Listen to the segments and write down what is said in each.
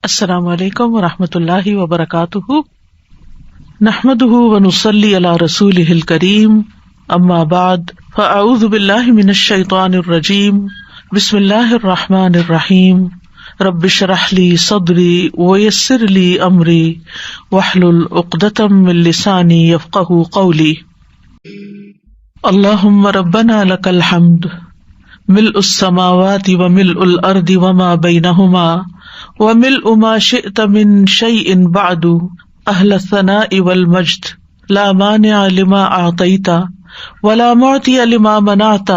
السلام علیکم ورحمۃ اللہ وبرکاتہ، نحمده ونصلی علی رسولہ الکریم، اما بعد فاعوذ باللہ من الشیطان الرجیم، بسم اللہ الرحمن الرحیم، رب اشرح لی صدری ویسر لی امری واحلل عقدۃ من لسانی یفقہوا قولی۔ اللہم ربنا لک الحمد ملء السماوات وملء الارض وما بینہما وملء ما شئت من شیء بعد اہل الثناء والمجد لا مانع لما اعطیت ولا معطی لما منعت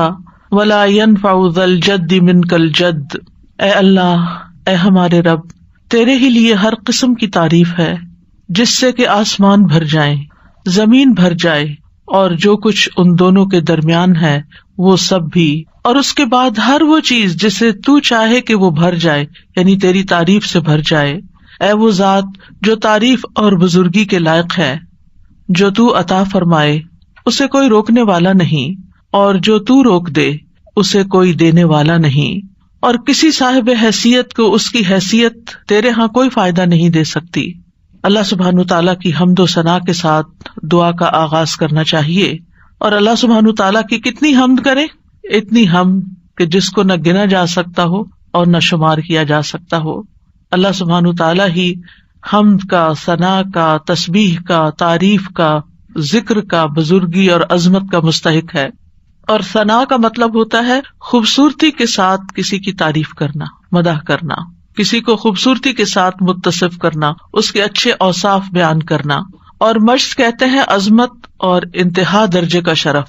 ولا ينفع ذا الجد منک الجد۔ اے اللہ، اے ہمارے رب، تیرے ہی لیے ہر قسم کی تعریف ہے جس سے کہ آسمان بھر جائیں، زمین بھر جائے اور جو کچھ ان دونوں کے درمیان ہے وہ سب بھی، اور اس کے بعد ہر وہ چیز جسے تو چاہے کہ وہ بھر جائے، یعنی تیری تعریف سے بھر جائے۔ اے وہ ذات جو تعریف اور بزرگی کے لائق ہے، جو تو عطا فرمائے اسے کوئی روکنے والا نہیں، اور جو تو روک دے اسے کوئی دینے والا نہیں، اور کسی صاحب حیثیت کو اس کی حیثیت تیرے ہاں کوئی فائدہ نہیں دے سکتی۔ اللہ سبحانہ تعالیٰ کی حمد و ثنا کے ساتھ دعا کا آغاز کرنا چاہیے، اور اللہ سبحانہ تعالیٰ کی کتنی حمد کرے، اتنی حمد کہ جس کو نہ گنا جا سکتا ہو اور نہ شمار کیا جا سکتا ہو۔ اللہ سبحانہ تعالیٰ ہی حمد کا، ثنا کا، تسبیح کا، تعریف کا، ذکر کا، بزرگی اور عظمت کا مستحق ہے۔ اور ثنا کا مطلب ہوتا ہے خوبصورتی کے ساتھ کسی کی تعریف کرنا، مدح کرنا، کسی کو خوبصورتی کے ساتھ متصف کرنا، اس کے اچھے اوصاف بیان کرنا۔ اور مجد کہتے ہیں عظمت اور انتہا درجے کا شرف۔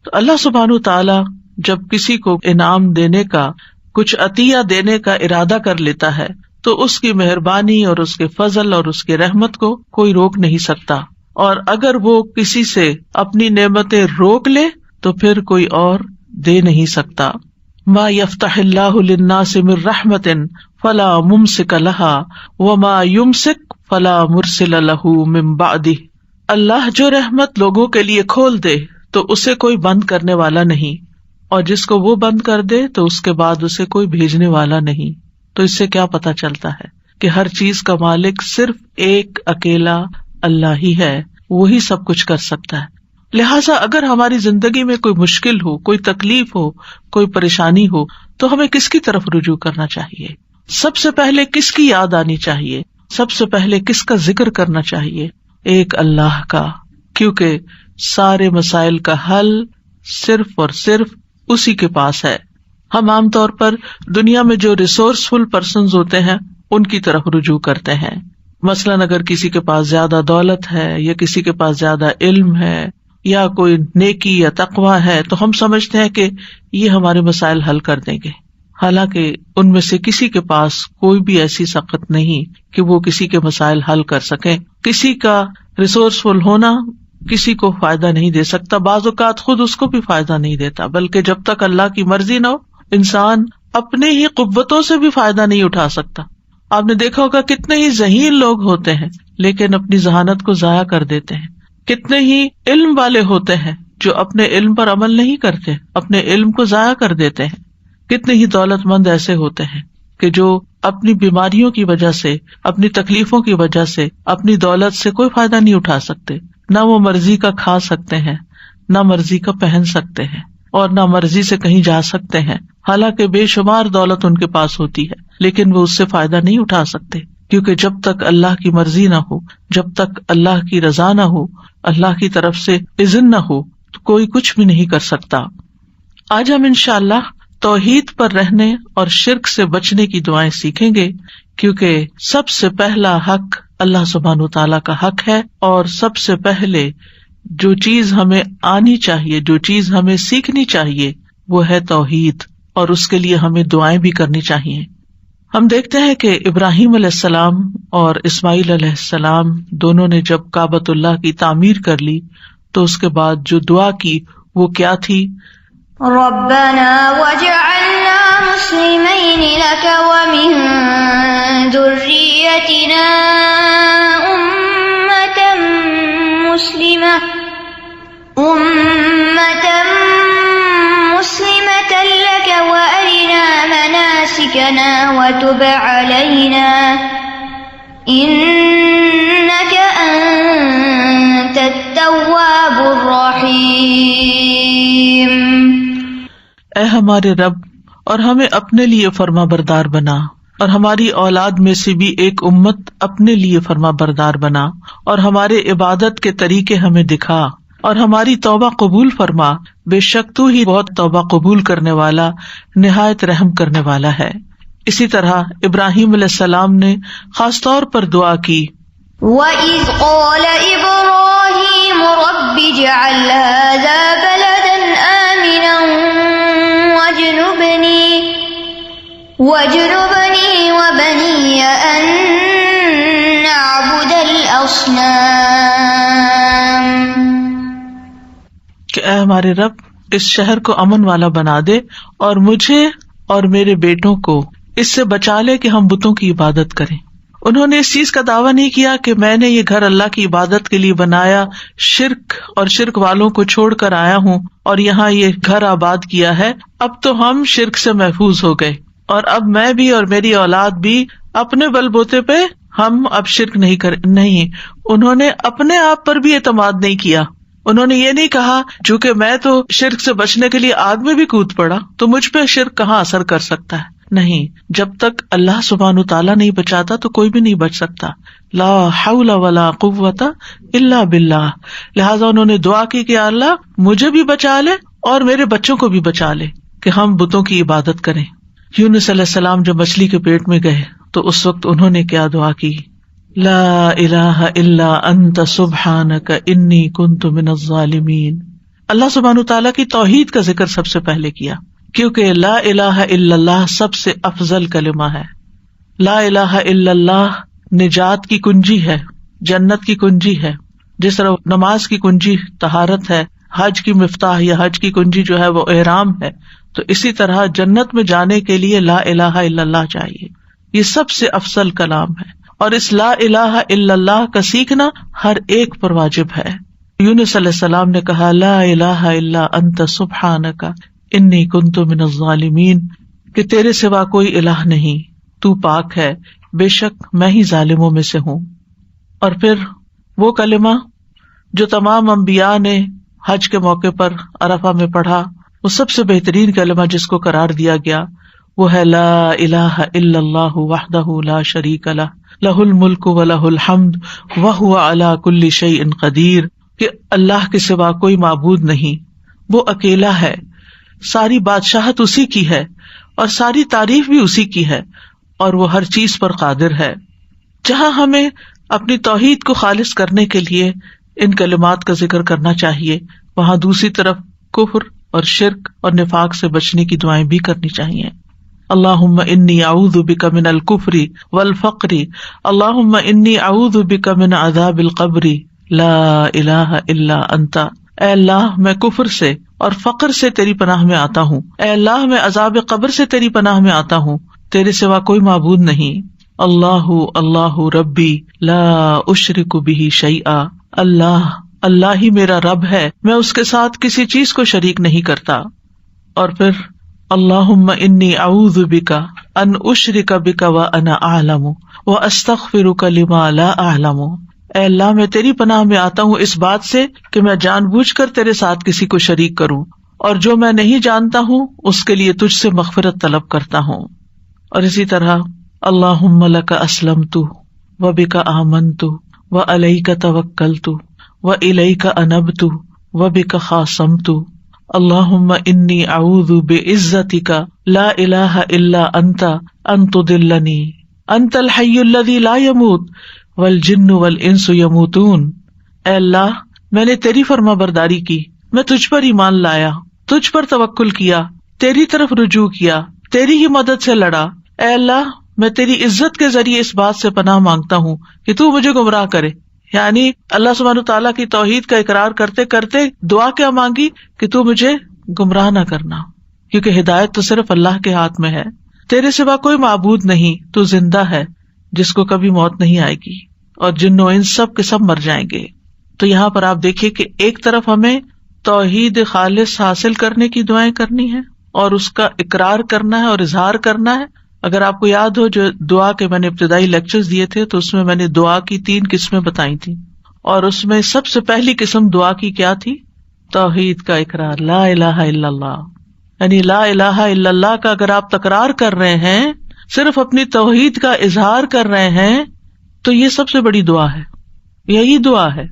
تو اللہ سبحانہ تعالیٰ جب کسی کو انعام دینے کا، کچھ عطیہ دینے کا ارادہ کر لیتا ہے تو اس کی مہربانی اور اس کے فضل اور اس کے رحمت کو کوئی روک نہیں سکتا، اور اگر وہ کسی سے اپنی نعمتیں روک لے تو پھر کوئی اور دے نہیں سکتا۔ ما یفتح اللہ للناس من رحمت فلا ممسک لها وما یمسک فلا مرسل له من بعدہ۔ اللہ جو رحمت لوگوں کے لیے کھول دے تو اسے کوئی بند کرنے والا نہیں، اور جس کو وہ بند کر دے تو اس کے بعد اسے کوئی بھیجنے والا نہیں۔ تو اس سے کیا پتہ چلتا ہے کہ ہر چیز کا مالک صرف ایک اکیلا اللہ ہی ہے، وہی سب کچھ کر سکتا ہے۔ لہٰذا اگر ہماری زندگی میں کوئی مشکل ہو، کوئی تکلیف ہو، کوئی پریشانی ہو تو ہمیں کس کی طرف رجوع کرنا چاہیے؟ سب سے پہلے کس کی یاد آنی چاہیے؟ سب سے پہلے کس کا ذکر کرنا چاہیے؟ ایک اللہ کا، کیونکہ سارے مسائل کا حل صرف اور صرف اسی کے پاس ہے۔ ہم عام طور پر دنیا میں جو ریسورسفل پرسنز ہوتے ہیں ان کی طرف رجوع کرتے ہیں۔ مثلاً اگر کسی کے پاس زیادہ دولت ہے، یا کسی کے پاس زیادہ علم ہے، یا کوئی نیکی یا تقویٰ ہے، تو ہم سمجھتے ہیں کہ یہ ہمارے مسائل حل کر دیں گے، حالانکہ ان میں سے کسی کے پاس کوئی بھی ایسی سخت نہیں کہ وہ کسی کے مسائل حل کر سکیں۔ کسی کا ریسورسفل ہونا کسی کو فائدہ نہیں دے سکتا، بعض اوقات خود اس کو بھی فائدہ نہیں دیتا، بلکہ جب تک اللہ کی مرضی نہ ہو انسان اپنے ہی قوتوں سے بھی فائدہ نہیں اٹھا سکتا۔ آپ نے دیکھا ہوگا کتنے ہی ذہین لوگ ہوتے ہیں لیکن اپنی ذہانت کو ضائع کر دیتے ہیں، کتنے ہی علم والے ہوتے ہیں جو اپنے علم پر عمل نہیں کرتے، اپنے علم کو ضائع کر دیتے ہیں، کتنے ہی دولت مند ایسے ہوتے ہیں کہ جو اپنی بیماریوں کی وجہ سے، اپنی تکلیفوں کی وجہ سے اپنی دولت سے کوئی فائدہ نہیں اٹھا سکتے، نہ وہ مرضی کا کھا سکتے ہیں، نہ مرضی کا پہن سکتے ہیں، اور نہ مرضی سے کہیں جا سکتے ہیں، حالانکہ بے شمار دولت ان کے پاس ہوتی ہے لیکن وہ اس سے فائدہ نہیں اٹھا سکتے، کیونکہ جب تک اللہ کی مرضی نہ ہو، جب تک اللہ کی رضا نہ ہو، اللہ کی طرف سے اذن نہ ہو تو کوئی کچھ بھی نہیں کر سکتا۔ آج ہم انشاءاللہ توحید پر رہنے اور شرک سے بچنے کی دعائیں سیکھیں گے، کیونکہ سب سے پہلا حق اللہ سبحانہ تعالیٰ کا حق ہے، اور سب سے پہلے جو چیز ہمیں آنی چاہیے، جو چیز ہمیں سیکھنی چاہیے وہ ہے توحید، اور اس کے لیے ہمیں دعائیں بھی کرنی چاہیے۔ ہم دیکھتے ہیں کہ ابراہیم علیہ السلام اور اسماعیل علیہ السلام دونوں نے جب کعبۃ اللہ کی تعمیر کر لی تو اس کے بعد جو دعا کی وہ کیا تھی؟ ربنا واجعلنا مسلمین لک ومن ذریتنا امة مسلمة لك وارنا مناسکنا وتب علینا إنك أنت التواب الرحيم۔ اے ہمارے رب، اور ہمیں اپنے لیے فرما بردار بنا، اور ہماری اولاد میں سے بھی ایک امت اپنے لیے فرما بردار بنا، اور ہمارے عبادت کے طریقے ہمیں دکھا، اور ہماری توبہ قبول فرما، بے شک تو ہی بہت توبہ قبول کرنے والا، نہایت رحم کرنے والا ہے۔ اسی طرح ابراہیم علیہ السلام نے خاص طور پر دعا کی، وَإِذْ قَالَ إِبْرَاهِيمُ رَبِّ اجْعَلْ هَٰذَا بَلَدًا آمِنًا وَاجْنُبْنِي وَبَنِيَّ أَن نَّعْبُدَ الْأَصْنَامَ۔ کہ اے ہمارے رب، اس شہر کو امن والا بنا دے، اور مجھے اور میرے بیٹوں کو اس سے بچا لے کہ ہم بتوں کی عبادت کریں۔ انہوں نے اس چیز کا دعویٰ نہیں کیا کہ میں نے یہ گھر اللہ کی عبادت کے لیے بنایا، شرک اور شرک والوں کو چھوڑ کر آیا ہوں اور یہاں یہ گھر آباد کیا ہے، اب تو ہم شرک سے محفوظ ہو گئے، اور اب میں بھی اور میری اولاد بھی اپنے بل بوتے پہ ہم اب شرک نہیں۔ انہوں نے اپنے آپ پر بھی اعتماد نہیں کیا۔ انہوں نے یہ نہیں کہا چونکہ میں تو شرک سے بچنے کے لیے آگ میں بھی کود پڑا تو مجھ پہ شرک کہاں اثر کر سکتا ہے۔ نہیں، جب تک اللہ سبحانہ تعالیٰ نہیں بچاتا تو کوئی بھی نہیں بچ سکتا۔ لا حول ولا قوت الا باللہ۔ لہٰذا انہوں نے دعا کی کہ اللہ مجھے بھی بچا لے اور میرے بچوں کو بھی بچا لے کہ ہم بتوں کی عبادت کریں۔ یونس علیہ السلام جب مچھلی کے پیٹ میں گئے تو اس وقت انہوں نے کیا دعا کی؟ لا الہ الا انت سبحانک انی کنت من الظالمین۔ اللہ سبحانہ تعالیٰ کی توحید کا ذکر سب سے پہلے کیا، کیونکہ لا الہ الا اللہ سب سے افضل کلمہ ہے۔ لا الہ الا اللہ نجات کی کنجی ہے، جنت کی کنجی ہے۔ جس طرح نماز کی کنجی طہارت ہے، حج کی مفتاح یا حج کی کنجی جو ہے وہ احرام ہے، تو اسی طرح جنت میں جانے کے لیے لا الہ الا اللہ چاہیے۔ یہ سب سے افضل کلام ہے، اور اس لا الہ الا اللہ کا سیکھنا ہر ایک پر واجب ہے۔ یونس علیہ السلام نے کہا لا الہ الا انت سبحانک انی کنت من الظالمین، کہ تیرے سوا کوئی الہ نہیں، تو پاک ہے، بے شک میں ہی ظالموں میں سے ہوں۔ اور پھر وہ کلمہ جو تمام انبیاء نے حج کے موقع پر عرفہ میں پڑھا، وہ سب سے بہترین کلمہ جس کو قرار دیا گیا وہ ہے لا الہ الا اللہ وحدہ لا شریک لہ لہ الملک ولہ الحمد وہو علی کل شیء قدیر، کہ اللہ کے سوا کوئی معبود نہیں، وہ اکیلا ہے، ساری بادشاہت اسی کی ہے اور ساری تعریف بھی اسی کی ہے، اور وہ ہر چیز پر قادر ہے۔ جہاں ہمیں اپنی توحید کو خالص کرنے کے لیے ان کلمات کا ذکر کرنا چاہیے، وہاں دوسری طرف کفر اور شرک اور نفاق سے بچنے کی دعائیں بھی کرنی چاہیے۔ اللہم انی اعوذ بک من الکفر والفقر، اللہم انی اعوذ بک من عذاب القبر، لا الہ الا انت۔ اے اللہ میں کفر سے اور فقر سے تیری پناہ میں آتا ہوں، اے اللہ میں عذاب قبر سے تیری پناہ میں آتا ہوں، تیرے سوا کوئی معبود نہیں۔ اللہ اللہ ربی لا اشرک بہ شیئا، اللہ ہی میرا رب ہے، میں اس کے ساتھ کسی چیز کو شریک نہیں کرتا۔ اور پھر اللہم انی اعوذ بک ان اشرک بک وانا اعلم واستغفرک لما لا اعلم۔ اے اللہ میں تیری پناہ میں آتا ہوں اس بات سے کہ میں جان بوجھ کر تیرے ساتھ کسی کو شریک کروں، اور جو میں نہیں جانتا ہوں اس کے لیے تجھ سے مغفرت طلب کرتا ہوں۔ اور اسی طرح اللہم لک اسلمت وبک آمنت وعلیک توکلت وإلیک انبت وبک خاصمت، اللہم انی اعوذ بعزتک لا الہ الا انت ان تضلنی، انت الحی الذی لا یموت والجن والانس یموتون۔ اے اللہ میں نے تیری فرما برداری کی، میں تجھ پر ایمان لایا، تجھ پر توکل کیا، تیری طرف رجوع کیا، تیری ہی مدد سے لڑا۔ اے اللہ میں تیری عزت کے ذریعے اس بات سے پناہ مانگتا ہوں کہ تو مجھے گمراہ کرے، یعنی اللہ سبحانہ تعالیٰ کی توحید کا اقرار کرتے کرتے دعا کیا مانگی کہ تو مجھے گمراہ نہ کرنا، کیونکہ ہدایت تو صرف اللہ کے ہاتھ میں ہے، تیرے سوا کوئی معبود نہیں، تو زندہ ہے جس کو کبھی موت نہیں آئے گی، اور جن و انس سب کے سب مر جائیں گے۔ تو یہاں پر آپ دیکھیے کہ ایک طرف ہمیں توحید خالص حاصل کرنے کی دعائیں کرنی ہے اور اس کا اقرار کرنا ہے اور اظہار کرنا ہے، اگر آپ کو یاد ہو جو دعا کے میں نے ابتدائی لیکچرز دیے تھے تو اس میں نے دعا کی 3 قسمیں بتائی تھی، اور اس میں سب سے پہلی قسم دعا کی کیا تھی؟ توحید کا اقرار، لا الہ الا اللہ. یعنی لا الہ الا اللہ کا اگر آپ تکرار کر رہے ہیں، صرف اپنی توحید کا اظہار کر رہے ہیں، تو یہ سب سے بڑی دعا ہے. یہی دعا ہے،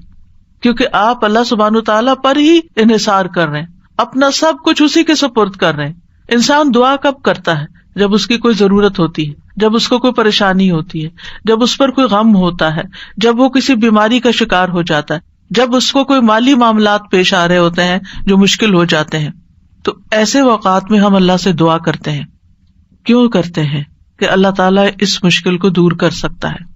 کیونکہ آپ اللہ سبحانہ تعالیٰ پر ہی انحصار کر رہے ہیں، اپنا سب کچھ اسی کے سپرد کر رہے ہیں. انسان دعا کب کرتا ہے؟ جب اس کی کوئی ضرورت ہوتی ہے، جب اس کو کوئی پریشانی ہوتی ہے، جب اس پر کوئی غم ہوتا ہے، جب وہ کسی بیماری کا شکار ہو جاتا ہے، جب اس کو کوئی مالی معاملات پیش آ رہے ہوتے ہیں جو مشکل ہو جاتے ہیں. تو ایسے اوقات میں ہم اللہ سے دعا کرتے ہیں. کیوں کرتے ہیں؟ کہ اللہ تعالیٰ اس مشکل کو دور کر سکتا ہے.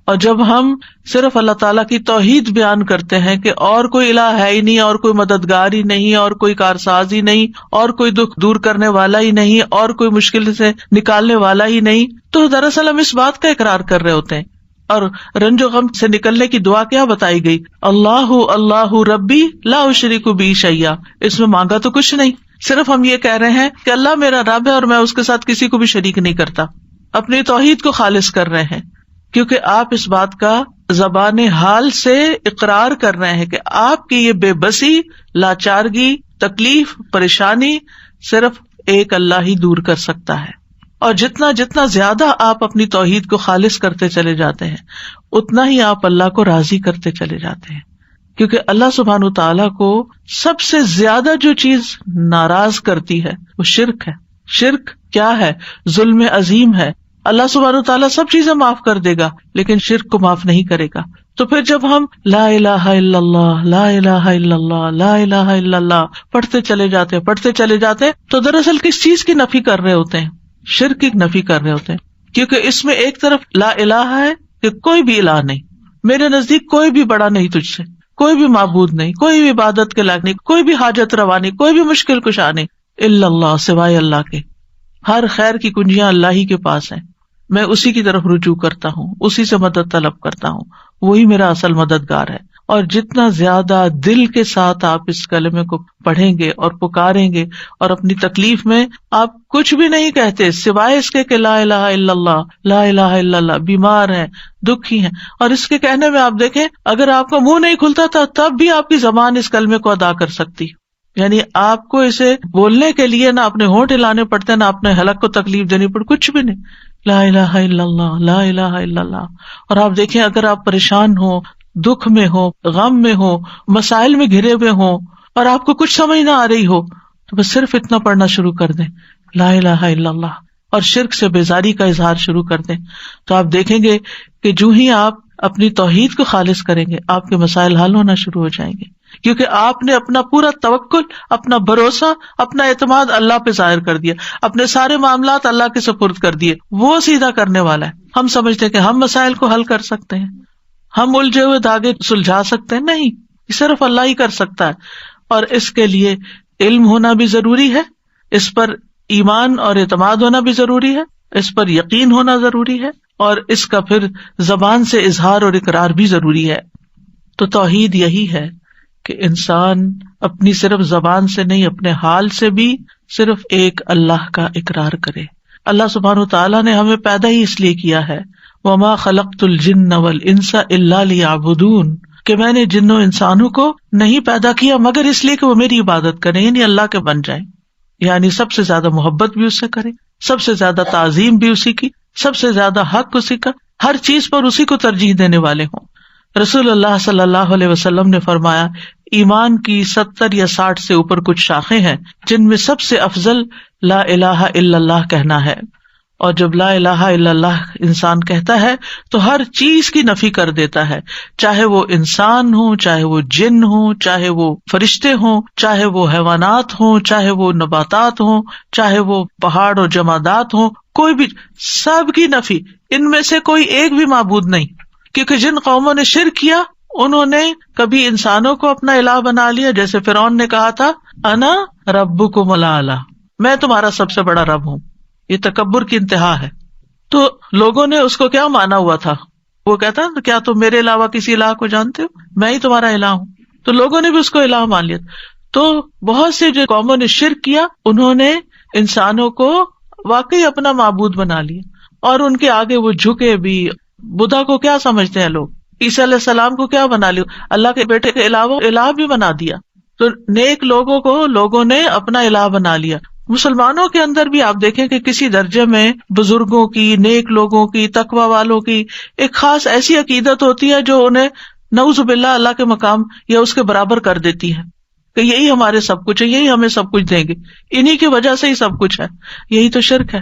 اور جب ہم صرف اللہ تعالیٰ کی توحید بیان کرتے ہیں کہ اور کوئی الہ ہے ہی نہیں، اور کوئی مددگار ہی نہیں، اور کوئی کارساز ہی نہیں، اور کوئی دکھ دور کرنے والا ہی نہیں، اور کوئی مشکل سے نکالنے والا ہی نہیں، تو دراصل ہم اس بات کا اقرار کر رہے ہوتے ہیں. اور رنج و غم سے نکلنے کی دعا کیا بتائی گئی؟ اللہ اللہ ربی لا اشرک بہ شیئا. اس میں مانگا تو کچھ نہیں، صرف ہم یہ کہہ رہے ہیں کہ اللہ میرا رب ہے اور میں اس کے ساتھ کسی کو بھی شریک نہیں کرتا. اپنی توحید کو خالص کر رہے ہیں، کیونکہ آپ اس بات کا زبان حال سے اقرار کر رہے ہیں کہ آپ کی یہ بے بسی، لاچارگی، تکلیف، پریشانی صرف ایک اللہ ہی دور کر سکتا ہے. اور جتنا زیادہ آپ اپنی توحید کو خالص کرتے چلے جاتے ہیں، اتنا ہی آپ اللہ کو راضی کرتے چلے جاتے ہیں. کیونکہ اللہ سبحانہ تعالیٰ کو سب سے زیادہ جو چیز ناراض کرتی ہے وہ شرک ہے. شرک کیا ہے؟ ظلم عظیم ہے. اللہ سبحانہ تعالیٰ سب چیزیں معاف کر دے گا لیکن شرک کو معاف نہیں کرے گا. تو پھر جب ہم لا الہ الا اللہ، لا الہ الا اللہ، لا الہ الا اللہ پڑھتے چلے جاتے تو دراصل کس چیز کی نفی کر رہے ہوتے ہیں؟ شرک کی نفی کر رہے ہوتے ہیں. کیونکہ اس میں ایک طرف لا الہ ہے کہ کوئی بھی الہ نہیں، میرے نزدیک کوئی بھی بڑا نہیں تجھ سے، کوئی بھی معبود نہیں، کوئی بھی عبادت کے لائق نہیں، کوئی بھی حاجت روا نہیں، کوئی بھی مشکل کشا نہیں، الا اللہ، سوائے اللہ کے. ہر خیر کی کنجیاں اللہ ہی کے پاس ہیں، میں اسی کی طرف رجوع کرتا ہوں، اسی سے مدد طلب کرتا ہوں، وہی میرا اصل مددگار ہے. اور جتنا زیادہ دل کے ساتھ آپ اس کلمے کو پڑھیں گے اور پکاریں گے اور اپنی تکلیف میں آپ کچھ بھی نہیں کہتے سوائے اس کے کہ لا الہ الا اللہ، لا الہ الا اللہ، بیمار ہیں، دکھی ہیں، اور اس کے کہنے میں آپ دیکھیں اگر آپ کا منہ نہیں کھلتا تھا تب بھی آپ کی زبان اس کلمے کو ادا کر سکتی. یعنی آپ کو اسے بولنے کے لیے نہ اپنے ہونٹ ہلانے پڑتے، نہ اپنے حلق کو تکلیف دینی پڑتی، کچھ بھی نہیں. لا الہ الا اللہ، لا الہ الا اللہ. اور آپ دیکھیں اگر آپ پریشان ہو، دکھ میں ہو، غم میں ہو، مسائل میں گھرے ہوئے ہو اور آپ کو کچھ سمجھ نہ آ رہی ہو تو بس صرف اتنا پڑھنا شروع کر دیں، لا الہ الا اللہ، اور شرک سے بیزاری کا اظہار شروع کر دیں. تو آپ دیکھیں گے کہ جو ہی آپ اپنی توحید کو خالص کریں گے آپ کے مسائل حل ہونا شروع ہو جائیں گے، کیونکہ آپ نے اپنا پورا توکل، اپنا بھروسہ، اپنا اعتماد اللہ پہ ظاہر کر دیا، اپنے سارے معاملات اللہ کے سپرد کر دیے. وہ سیدھا کرنے والا ہے. ہم سمجھتے ہیں کہ ہم مسائل کو حل کر سکتے ہیں، ہم الجھے ہوئے دھاگے سلجھا سکتے ہیں، نہیں، صرف اللہ ہی کر سکتا ہے. اور اس کے لیے علم ہونا بھی ضروری ہے، اس پر ایمان اور اعتماد ہونا بھی ضروری ہے، اس پر یقین ہونا ضروری ہے، اور اس کا پھر زبان سے اظہار اور اقرار بھی ضروری ہے. تو توحید یہی ہے کہ انسان اپنی صرف زبان سے نہیں، اپنے حال سے بھی صرف ایک اللہ کا اقرار کرے. اللہ سبحانہ وتعالیٰ نے ہمیں پیدا ہی اس لیے کیا ہے، وما خلقت الجن والانس الا لیعبدون، کہ میں نے جنوں انسانوں کو نہیں پیدا کیا مگر اس لیے کہ وہ میری عبادت کریں، یعنی اللہ کے بن جائیں، یعنی سب سے زیادہ محبت بھی اس سے کریں، سب سے زیادہ تعظیم بھی اسی کی، سب سے زیادہ حق اسی کا، ہر چیز پر اسی کو ترجیح دینے والے ہوں. رسول اللہ صلی اللہ علیہ وسلم نے فرمایا ایمان کی 70 یا 60 سے اوپر کچھ شاخیں ہیں جن میں سب سے افضل لا الہ الا اللہ کہنا ہے. اور جب لا الہ الا اللہ انسان کہتا ہے تو ہر چیز کی نفی کر دیتا ہے، چاہے وہ انسان ہو، چاہے وہ جن ہو، چاہے وہ فرشتے ہوں، چاہے وہ حیوانات ہوں، چاہے وہ نباتات ہوں، چاہے وہ پہاڑ اور جمادات ہوں، کوئی بھی، سب کی نفی. ان میں سے کوئی ایک بھی معبود نہیں، کیونکہ جن قوموں نے شرک کیا انہوں نے کبھی انسانوں کو اپنا الہ بنا لیا، جیسے فرعون نے کہا تھا انا ربکم الاعلی، میں تمہارا سب سے بڑا رب ہوں. یہ تکبر کی انتہا ہے. تو لوگوں نے اس کو کیا مانا ہوا تھا؟ وہ کہتا ہے کیا تم میرے علاوہ کسی الہ کو جانتے ہو؟ میں ہی تمہارا الہ ہوں. تو لوگوں نے بھی اس کو الہ مان لیا. تو بہت سے جو قوموں نے شرک کیا انہوں نے انسانوں کو واقعی اپنا معبود بنا لیا اور ان کے آگے وہ جھکے بھی. بدھا کو کیا سمجھتے ہیں لوگ, عیسیٰ علیہ السلام کو کیا بنا لیا, اللہ کے بیٹے کے علاوہ الہ بھی بنا دیا. تو نیک لوگوں کو لوگوں نے اپنا الہ بنا لیا. مسلمانوں کے اندر بھی آپ دیکھیں کہ کسی درجے میں بزرگوں کی, نیک لوگوں کی, تقوی والوں کی ایک خاص ایسی عقیدت ہوتی ہے جو انہیں نعوذ باللہ اللہ کے مقام یا اس کے برابر کر دیتی ہے کہ یہی ہمارے سب کچھ ہے, یہی ہمیں سب کچھ دیں گے, انہی کی وجہ سے ہی سب کچھ ہے. یہی تو شرک ہے.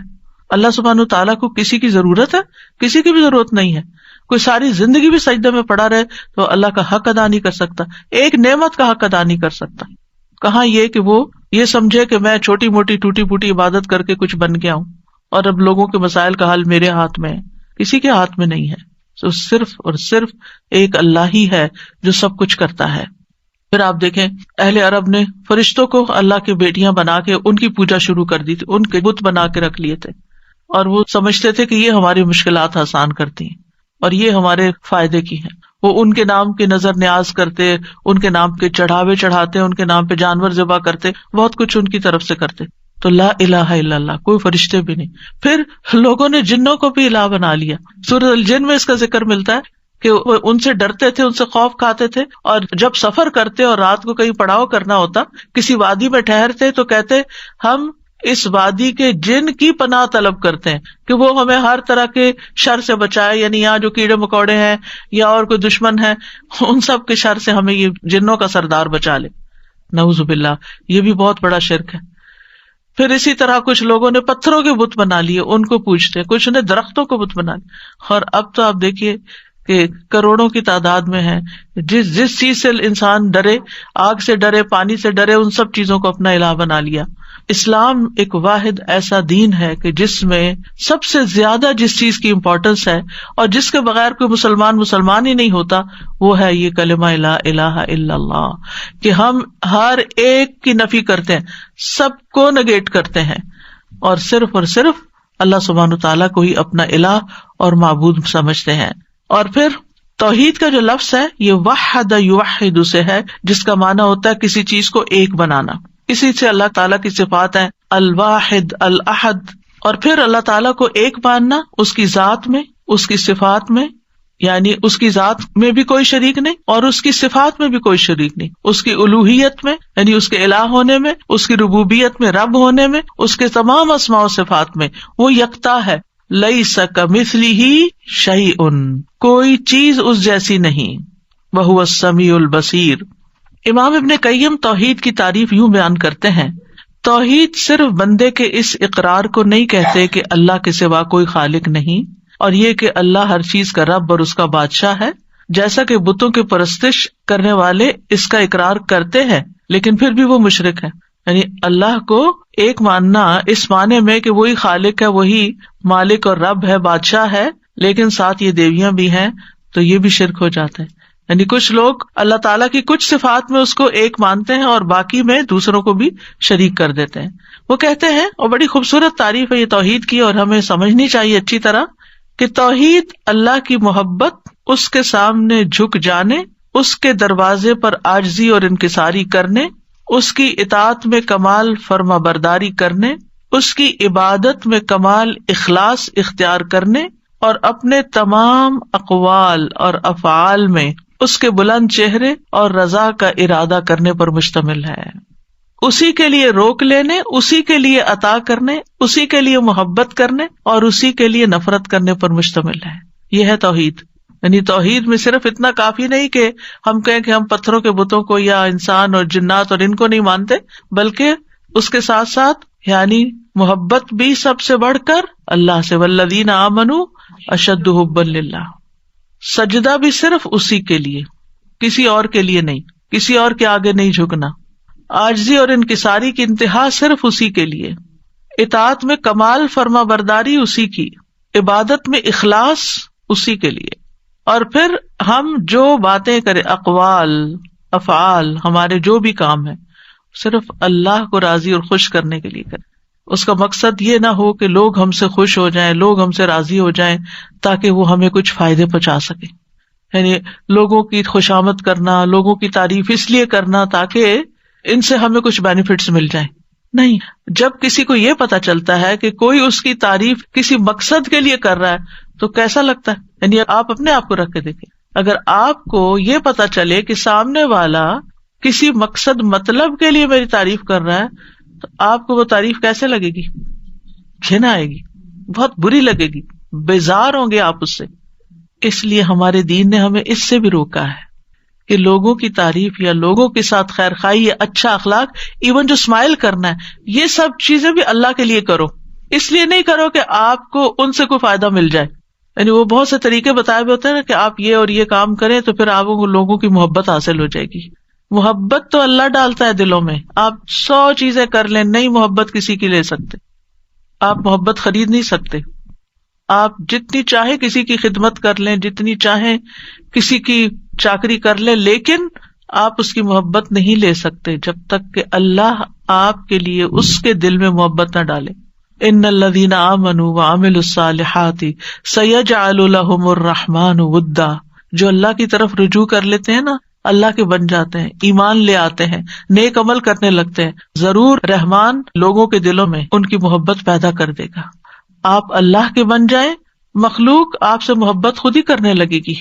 اللہ سبحانہ وتعالیٰ کو کسی کی ضرورت ہے؟ کسی کی بھی ضرورت نہیں ہے. کوئی ساری زندگی بھی سجدے میں پڑا رہے تو اللہ کا حق ادا نہیں کر سکتا, ایک نعمت کا حق ادا نہیں کر سکتا. کہاں یہ کہ وہ یہ سمجھے کہ میں چھوٹی موٹی ٹوٹی پھوٹی عبادت کر کے کچھ بن گیا ہوں اور اب لوگوں کے مسائل کا حل میرے ہاتھ میں ہے. کسی کے ہاتھ میں نہیں ہے. تو صرف اور صرف ایک اللہ ہی ہے جو سب کچھ کرتا ہے. پھر آپ دیکھیں اہل عرب نے فرشتوں کو اللہ کی بیٹیاں بنا کے ان کی پوجا شروع کر دی تھی, ان کے بت بنا کے رکھ لیے تھے اور وہ سمجھتے تھے کہ یہ ہماری مشکلات آسان کرتی ہیں اور یہ ہمارے فائدے کی ہیں. وہ ان کے نام کی نظر نیاز کرتے, ان کے نام کے چڑھاوے چڑھاتے, ان کے نام پہ جانور ذبح کرتے, بہت کچھ ان کی طرف سے کرتے. تو لا الہ الا اللہ, کوئی فرشتے بھی نہیں. پھر لوگوں نے جنوں کو بھی الہ بنا لیا. سورۃ الجن میں اس کا ذکر ملتا ہے کہ وہ ان سے ڈرتے تھے, ان سے خوف کھاتے تھے, اور جب سفر کرتے اور رات کو کہیں پڑاؤ کرنا ہوتا, کسی وادی میں ٹھہرتے تو کہتے ہم اس وادی کے جن کی پناہ طلب کرتے ہیں کہ وہ ہمیں ہر طرح کے شر سے بچائے, یعنی یہاں جو کیڑے مکوڑے ہیں یا اور کوئی دشمن ہے ان سب کے شر سے ہمیں یہ جنوں کا سردار بچا لے. نعوذ باللہ, یہ بھی بہت بڑا شرک ہے. پھر اسی طرح کچھ لوگوں نے پتھروں کے بت بنا لیے, ان کو پوجتے, کچھ نے درختوں کو بت بنا لیے. اور اب تو آپ دیکھیے کہ کروڑوں کی تعداد میں ہے جس چیز سے انسان ڈرے, آگ سے ڈرے, پانی سے ڈرے, ان سب چیزوں کو اپنا الہ بنا لیا. اسلام ایک واحد ایسا دین ہے کہ جس میں سب سے زیادہ جس چیز کی امپورٹنس ہے اور جس کے بغیر کوئی مسلمان ہی نہیں ہوتا, وہ ہے یہ کلمہ لا الہ الا اللہ, کہ ہم ہر ایک کی نفی کرتے ہیں, سب کو نگیٹ کرتے ہیں اور صرف اللہ سبحانہ تعالیٰ کو ہی اپنا الہ اور معبود سمجھتے ہیں. اور پھر توحید کا جو لفظ ہے یہ وحد یوحد سے ہے, جس کا معنی ہوتا ہے کسی چیز کو ایک بنانا. اسی سے اللہ تعالیٰ کی صفات ہیں الواحد, الاحد. اور پھر اللہ تعالیٰ کو ایک ماننا اس کی ذات میں, اس کی صفات میں, یعنی اس کی ذات میں بھی کوئی شریک نہیں اور اس کی صفات میں بھی کوئی شریک نہیں, اس کی الوہیت میں یعنی اس کے الہ ہونے میں, اس کی ربوبیت میں رب ہونے میں, اس کے تمام اسماء و صفات میں وہ یکتا ہے. لیس کمثلہ شیء, کوئی چیز اس جیسی نہیں. وہو السمیع البصیر. امام ابن قیم توحید کی تعریف یوں بیان کرتے ہیں, توحید صرف بندے کے اس اقرار کو نہیں کہتے کہ اللہ کے سوا کوئی خالق نہیں, اور یہ کہ اللہ ہر چیز کا رب اور اس کا بادشاہ ہے, جیسا کہ بتوں کی پرستش کرنے والے اس کا اقرار کرتے ہیں لیکن پھر بھی وہ مشرک ہیں. یعنی اللہ کو ایک ماننا اس معنی میں کہ وہی خالق ہے, وہی مالک اور رب ہے, بادشاہ ہے, لیکن ساتھ یہ دیویاں بھی ہیں, تو یہ بھی شرک ہو جاتا ہے. یعنی کچھ لوگ اللہ تعالیٰ کی کچھ صفات میں اس کو ایک مانتے ہیں اور باقی میں دوسروں کو بھی شریک کر دیتے ہیں. وہ کہتے ہیں, اور بڑی خوبصورت تعریف ہے یہ توحید کی اور ہمیں سمجھنی چاہیے اچھی طرح, کہ توحید اللہ کی محبت, اس کے سامنے جھک جانے, اس کے دروازے پر عاجزی اور انکساری کرنے, اس کی اطاعت میں کمال فرما برداری کرنے, اس کی عبادت میں کمال اخلاص اختیار کرنے, اور اپنے تمام اقوال اور افعال میں اس کے بلند چہرے اور رضا کا ارادہ کرنے پر مشتمل ہے. اسی کے لیے روک لینے, اسی کے لیے عطا کرنے, اسی کے لیے محبت کرنے اور اسی کے لیے نفرت کرنے پر مشتمل ہے. یہ ہے توحید. یعنی توحید میں صرف اتنا کافی نہیں کہ ہم کہیں کہ ہم پتھروں کے بتوں کو یا انسان اور جنات اور ان کو نہیں مانتے, بلکہ اس کے ساتھ ساتھ یعنی محبت بھی سب سے بڑھ کر اللہ سے, والذین آمنوا اشد حبا للہ. سجدہ بھی صرف اسی کے لیے, کسی اور کے لیے نہیں, کسی اور کے آگے نہیں جھکنا. عاجزی اور انکساری کی انتہا صرف اسی کے لیے. اطاعت میں کمال فرما برداری اسی کی. عبادت میں اخلاص اسی کے لیے. اور پھر ہم جو باتیں کریں, اقوال افعال, ہمارے جو بھی کام ہے, صرف اللہ کو راضی اور خوش کرنے کے لیے کریں. اس کا مقصد یہ نہ ہو کہ لوگ ہم سے خوش ہو جائیں, لوگ ہم سے راضی ہو جائیں تاکہ وہ ہمیں کچھ فائدے پہنچا سکیں. یعنی لوگوں کی خوشامد کرنا, لوگوں کی تعریف اس لیے کرنا تاکہ ان سے ہمیں کچھ بینیفٹس مل جائیں. نہیں. جب کسی کو یہ پتا چلتا ہے کہ کوئی اس کی تعریف کسی مقصد کے لیے کر رہا ہے تو کیسا لگتا ہے. یعنی آپ اپنے آپ کو رکھ کے دیکھیں, اگر آپ کو یہ پتا چلے کہ سامنے والا کسی مقصد مطلب کے لیے میری تعریف کر رہا ہے تو آپ کو وہ تعریف کیسے لگے گی؟ گھن آئے گی, بہت بری لگے گی, بیزار ہوں گے آپ اس سے. اس لیے ہمارے دین نے ہمیں اس سے بھی روکا ہے کہ لوگوں کی تعریف یا لوگوں کے ساتھ خیر خواہی یا اچھا اخلاق, ایون جو اسمائل کرنا ہے, یہ سب چیزیں بھی اللہ کے لیے کرو. اس لیے نہیں کرو کہ آپ کو ان سے کوئی فائدہ مل جائے. یعنی وہ بہت سے طریقے بتائے ہوئے ہوتے ہیں نا کہ آپ یہ اور یہ کام کریں تو پھر آپ کو لوگوں کی محبت حاصل ہو جائے گی. محبت تو اللہ ڈالتا ہے دلوں میں. آپ 100 چیزیں کر لیں, نہیں محبت کسی کی لے سکتے. آپ محبت خرید نہیں سکتے. آپ جتنی چاہے کسی کی خدمت کر لیں, جتنی چاہیں کسی کی چاکری کر لیں, لیکن آپ اس کی محبت نہیں لے سکتے جب تک کہ اللہ آپ کے لیے اس کے دل میں محبت نہ ڈالے. ان الذین آمنوا وعملوا الصالحات سیجعل لهم الرحمن ودا. جو اللہ کی طرف رجوع کر لیتے ہیں نا, اللہ کے بن جاتے ہیں, ایمان لے آتے ہیں, نیک عمل کرنے لگتے ہیں, ضرور رحمان لوگوں کے دلوں میں ان کی محبت پیدا کر دے گا. آپ اللہ کے بن جائیں, مخلوق آپ سے محبت خود ہی کرنے لگے گی.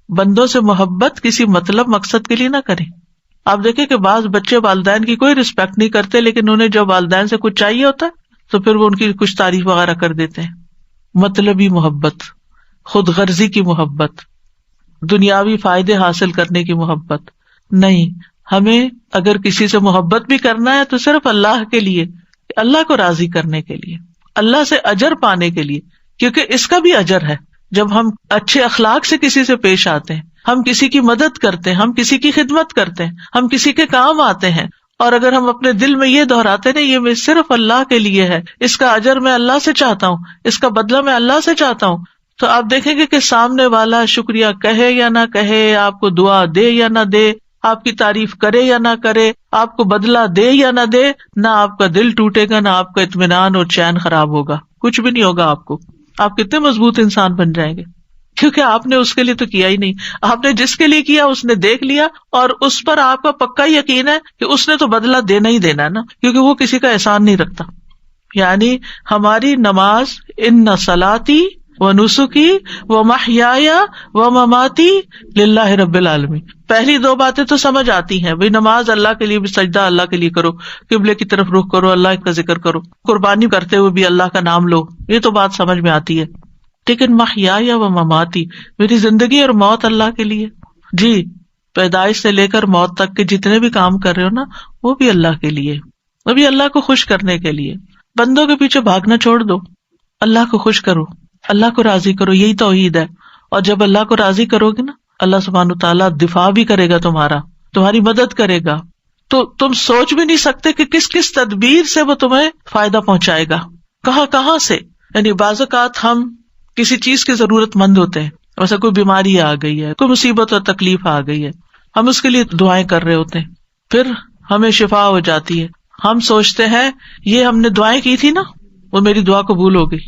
بندوں سے محبت کسی مطلب مقصد کے لیے نہ کریں. آپ دیکھیں کہ بعض بچے والدین کی کوئی رسپیکٹ نہیں کرتے, لیکن انہیں جب والدین سے کچھ چاہیے ہوتا ہے تو پھر وہ ان کی کچھ تعریف وغیرہ کر دیتے ہیں. مطلبی محبت, خود غرضی کی محبت, دنیاوی فائدے حاصل کرنے کی محبت نہیں. ہمیں اگر کسی سے محبت بھی کرنا ہے تو صرف اللہ کے لیے, اللہ کو راضی کرنے کے لیے, اللہ سے اجر پانے کے لیے, کیونکہ اس کا بھی اجر ہے. جب ہم اچھے اخلاق سے کسی سے پیش آتے ہیں, ہم کسی کی مدد کرتے ہیں, ہم کسی کی خدمت کرتے ہیں, ہم کسی کے کام آتے ہیں, اور اگر ہم اپنے دل میں یہ دہراتے ہیں یہ میں صرف اللہ کے لیے ہے, اس کا اجر میں اللہ سے چاہتا ہوں, اس کا بدلہ میں اللہ سے چاہتا ہوں, تو آپ دیکھیں گے کہ سامنے والا شکریہ کہے یا نہ کہے, آپ کو دعا دے یا نہ دے, آپ کی تعریف کرے یا نہ کرے, آپ کو بدلہ دے یا نہ دے, نہ آپ کا دل ٹوٹے گا, نہ آپ کا اطمینان اور چین خراب ہوگا, کچھ بھی نہیں ہوگا آپ کو. آپ کتنے مضبوط انسان بن جائیں گے, کیونکہ آپ نے اس کے لیے تو کیا ہی نہیں. آپ نے جس کے لیے کیا اس نے دیکھ لیا, اور اس پر آپ کا پکا یقین ہے کہ اس نے تو بدلہ دینا ہی دینا ہے نا, کیونکہ وہ کسی کا احسان نہیں رکھتا. یعنی ہماری نماز, ان صلاتی و نسکی و محیای و مماتی للہ رب العالمین, پہلی 2 باتیں تو سمجھ آتی ہیں. بھئی نماز اللہ کے لیے بھی, سجدہ اللہ کے لیے کرو, قبلے کی طرف رخ کرو, اللہ کا ذکر کرو, قربانی کرتے ہوئے بھی اللہ کا نام لو, یہ تو بات سمجھ میں آتی ہے. لیکن محیای و مماتی, میری زندگی اور موت اللہ کے لیے. جی, پیدائش سے لے کر موت تک کے جتنے بھی کام کر رہے ہو نا, وہ بھی اللہ کے لیے, وہ بھی اللہ کو خوش کرنے کے لیے. بندوں کے پیچھے بھاگنا چھوڑ دو, اللہ کو خوش کرو, اللہ کو راضی کرو, یہی توحید ہے. اور جب اللہ کو راضی کرو گے نا, اللہ سبحانہ تعالیٰ دفاع بھی کرے گا تمہارا, تمہاری مدد کرے گا. تو تم سوچ بھی نہیں سکتے کہ کس کس تدبیر سے وہ تمہیں فائدہ پہنچائے گا, کہاں کہاں سے. یعنی بعض اوقات ہم کسی چیز کے ضرورت مند ہوتے ہیں, ویسا کوئی بیماری آ گئی ہے, کوئی مصیبت اور تکلیف آ گئی ہے, ہم اس کے لیے دعائیں کر رہے ہوتے ہیں, پھر ہمیں شفا ہو جاتی ہے. ہم سوچتے ہیں یہ ہم نے دعائیں کی تھی نا, وہ میری دعا قبول ہو گئی.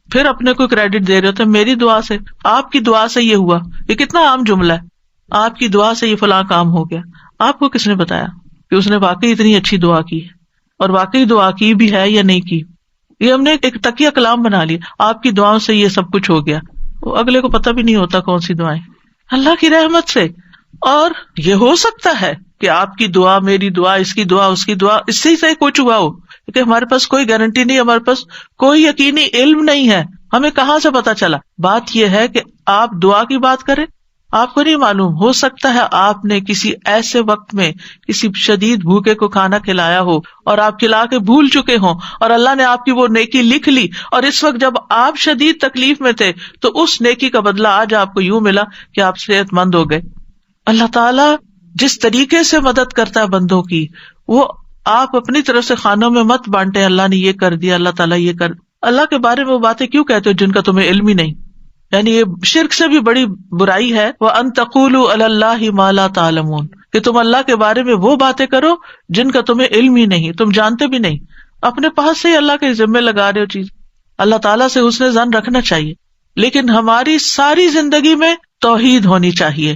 پھر اپنے کو کریڈٹ دے رہے ہوتے ہیں, میری دعا سے, آپ کی دعا سے یہ ہوا. یہ کتنا عام جملہ ہے, آپ کی دعا سے یہ فلاں کام ہو گیا. آپ کو کس نے بتایا کہ اس نے واقعی اتنی اچھی دعا کی ہے, اور واقعی دعا کی بھی ہے یا نہیں کی؟ یہ ہم نے ایک تکیہ کلام بنا لیا, آپ کی دعاؤں سے یہ سب کچھ ہو گیا. وہ اگلے کو پتہ بھی نہیں ہوتا کون سی دعائیں, اللہ کی رحمت سے. اور یہ ہو سکتا ہے کہ آپ کی دعا, میری دعا, اس کی دعا, اس کی دعا, اس سے کچھ ہوا ہو, کیونکہ ہمارے پاس کوئی گارنٹی نہیں, ہمارے پاس کوئی یقینی علم نہیں ہے, ہمیں کہاں سے پتا چلا. بات یہ ہے کہ آپ دعا کی بات کریں, آپ کو نہیں معلوم, ہو سکتا ہے آپ نے کسی ایسے وقت میں کسی شدید بھوکے کو کھانا کھلایا ہو اور آپ کھلا کے بھول چکے ہوں, اور اللہ نے آپ کی وہ نیکی لکھ لی, اور اس وقت جب آپ شدید تکلیف میں تھے تو اس نیکی کا بدلہ آج آپ کو یوں ملا کہ آپ صحت مند ہو گئے. اللہ تعالیٰ جس طریقے سے مدد کرتا ہے بندوں کی, وہ آپ اپنی طرف سے خانوں میں مت بانٹے, اللہ نے یہ کر دیا, اللہ تعالیٰ یہ کر. اللہ کے بارے میں وہ باتیں کیوں کہتے ہو جن کا تمہیں علم ہی نہیں؟ یعنی یہ شرک سے بھی بڑی برائی ہے. وَأَن تَقُولُوا عَلَى اللَّهِ مَا لَا تَعْلَمُونَ, کہ تم اللہ کے بارے میں وہ باتیں کرو جن کا تمہیں علم ہی نہیں, تم جانتے بھی نہیں, اپنے پاس سے ہی اللہ کے ذمے لگا رہے ہو چیز. اللہ تعالیٰ سے حسن ظن رکھنا چاہیے, لیکن ہماری ساری زندگی میں توحید ہونی چاہیے.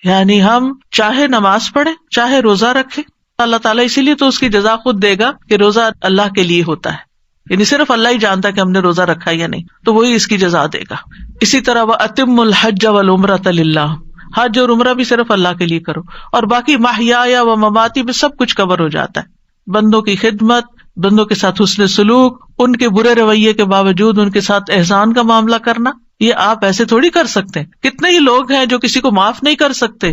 یعنی ہم چاہے نماز پڑھیں, چاہے روزہ رکھیں, اللہ تعالیٰ اسی لیے تو اس کی جزا خود دے گا کہ روزہ اللہ کے لیے ہوتا ہے، یعنی صرف اللہ ہی جانتا کہ ہم نے روزہ رکھا یا نہیں، تو وہی اس کی جزا دے گا. اسی طرح وَأَتِمُّ الْحَجَّ وَالْعُمْرَةَ لِلَّهِ، حج اور عمرہ بھی صرف اللہ کے لیے کرو، اور باقی محیایا و مماتی میں سب کچھ کور ہو جاتا ہے. بندوں کی خدمت، بندوں کے ساتھ حسن سلوک، ان کے برے رویے کے باوجود ان کے ساتھ احسان کا معاملہ کرنا، یہ آپ ایسے تھوڑی کر سکتے ہیں. کتنے ہی لوگ ہیں جو کسی کو معاف نہیں کر سکتے.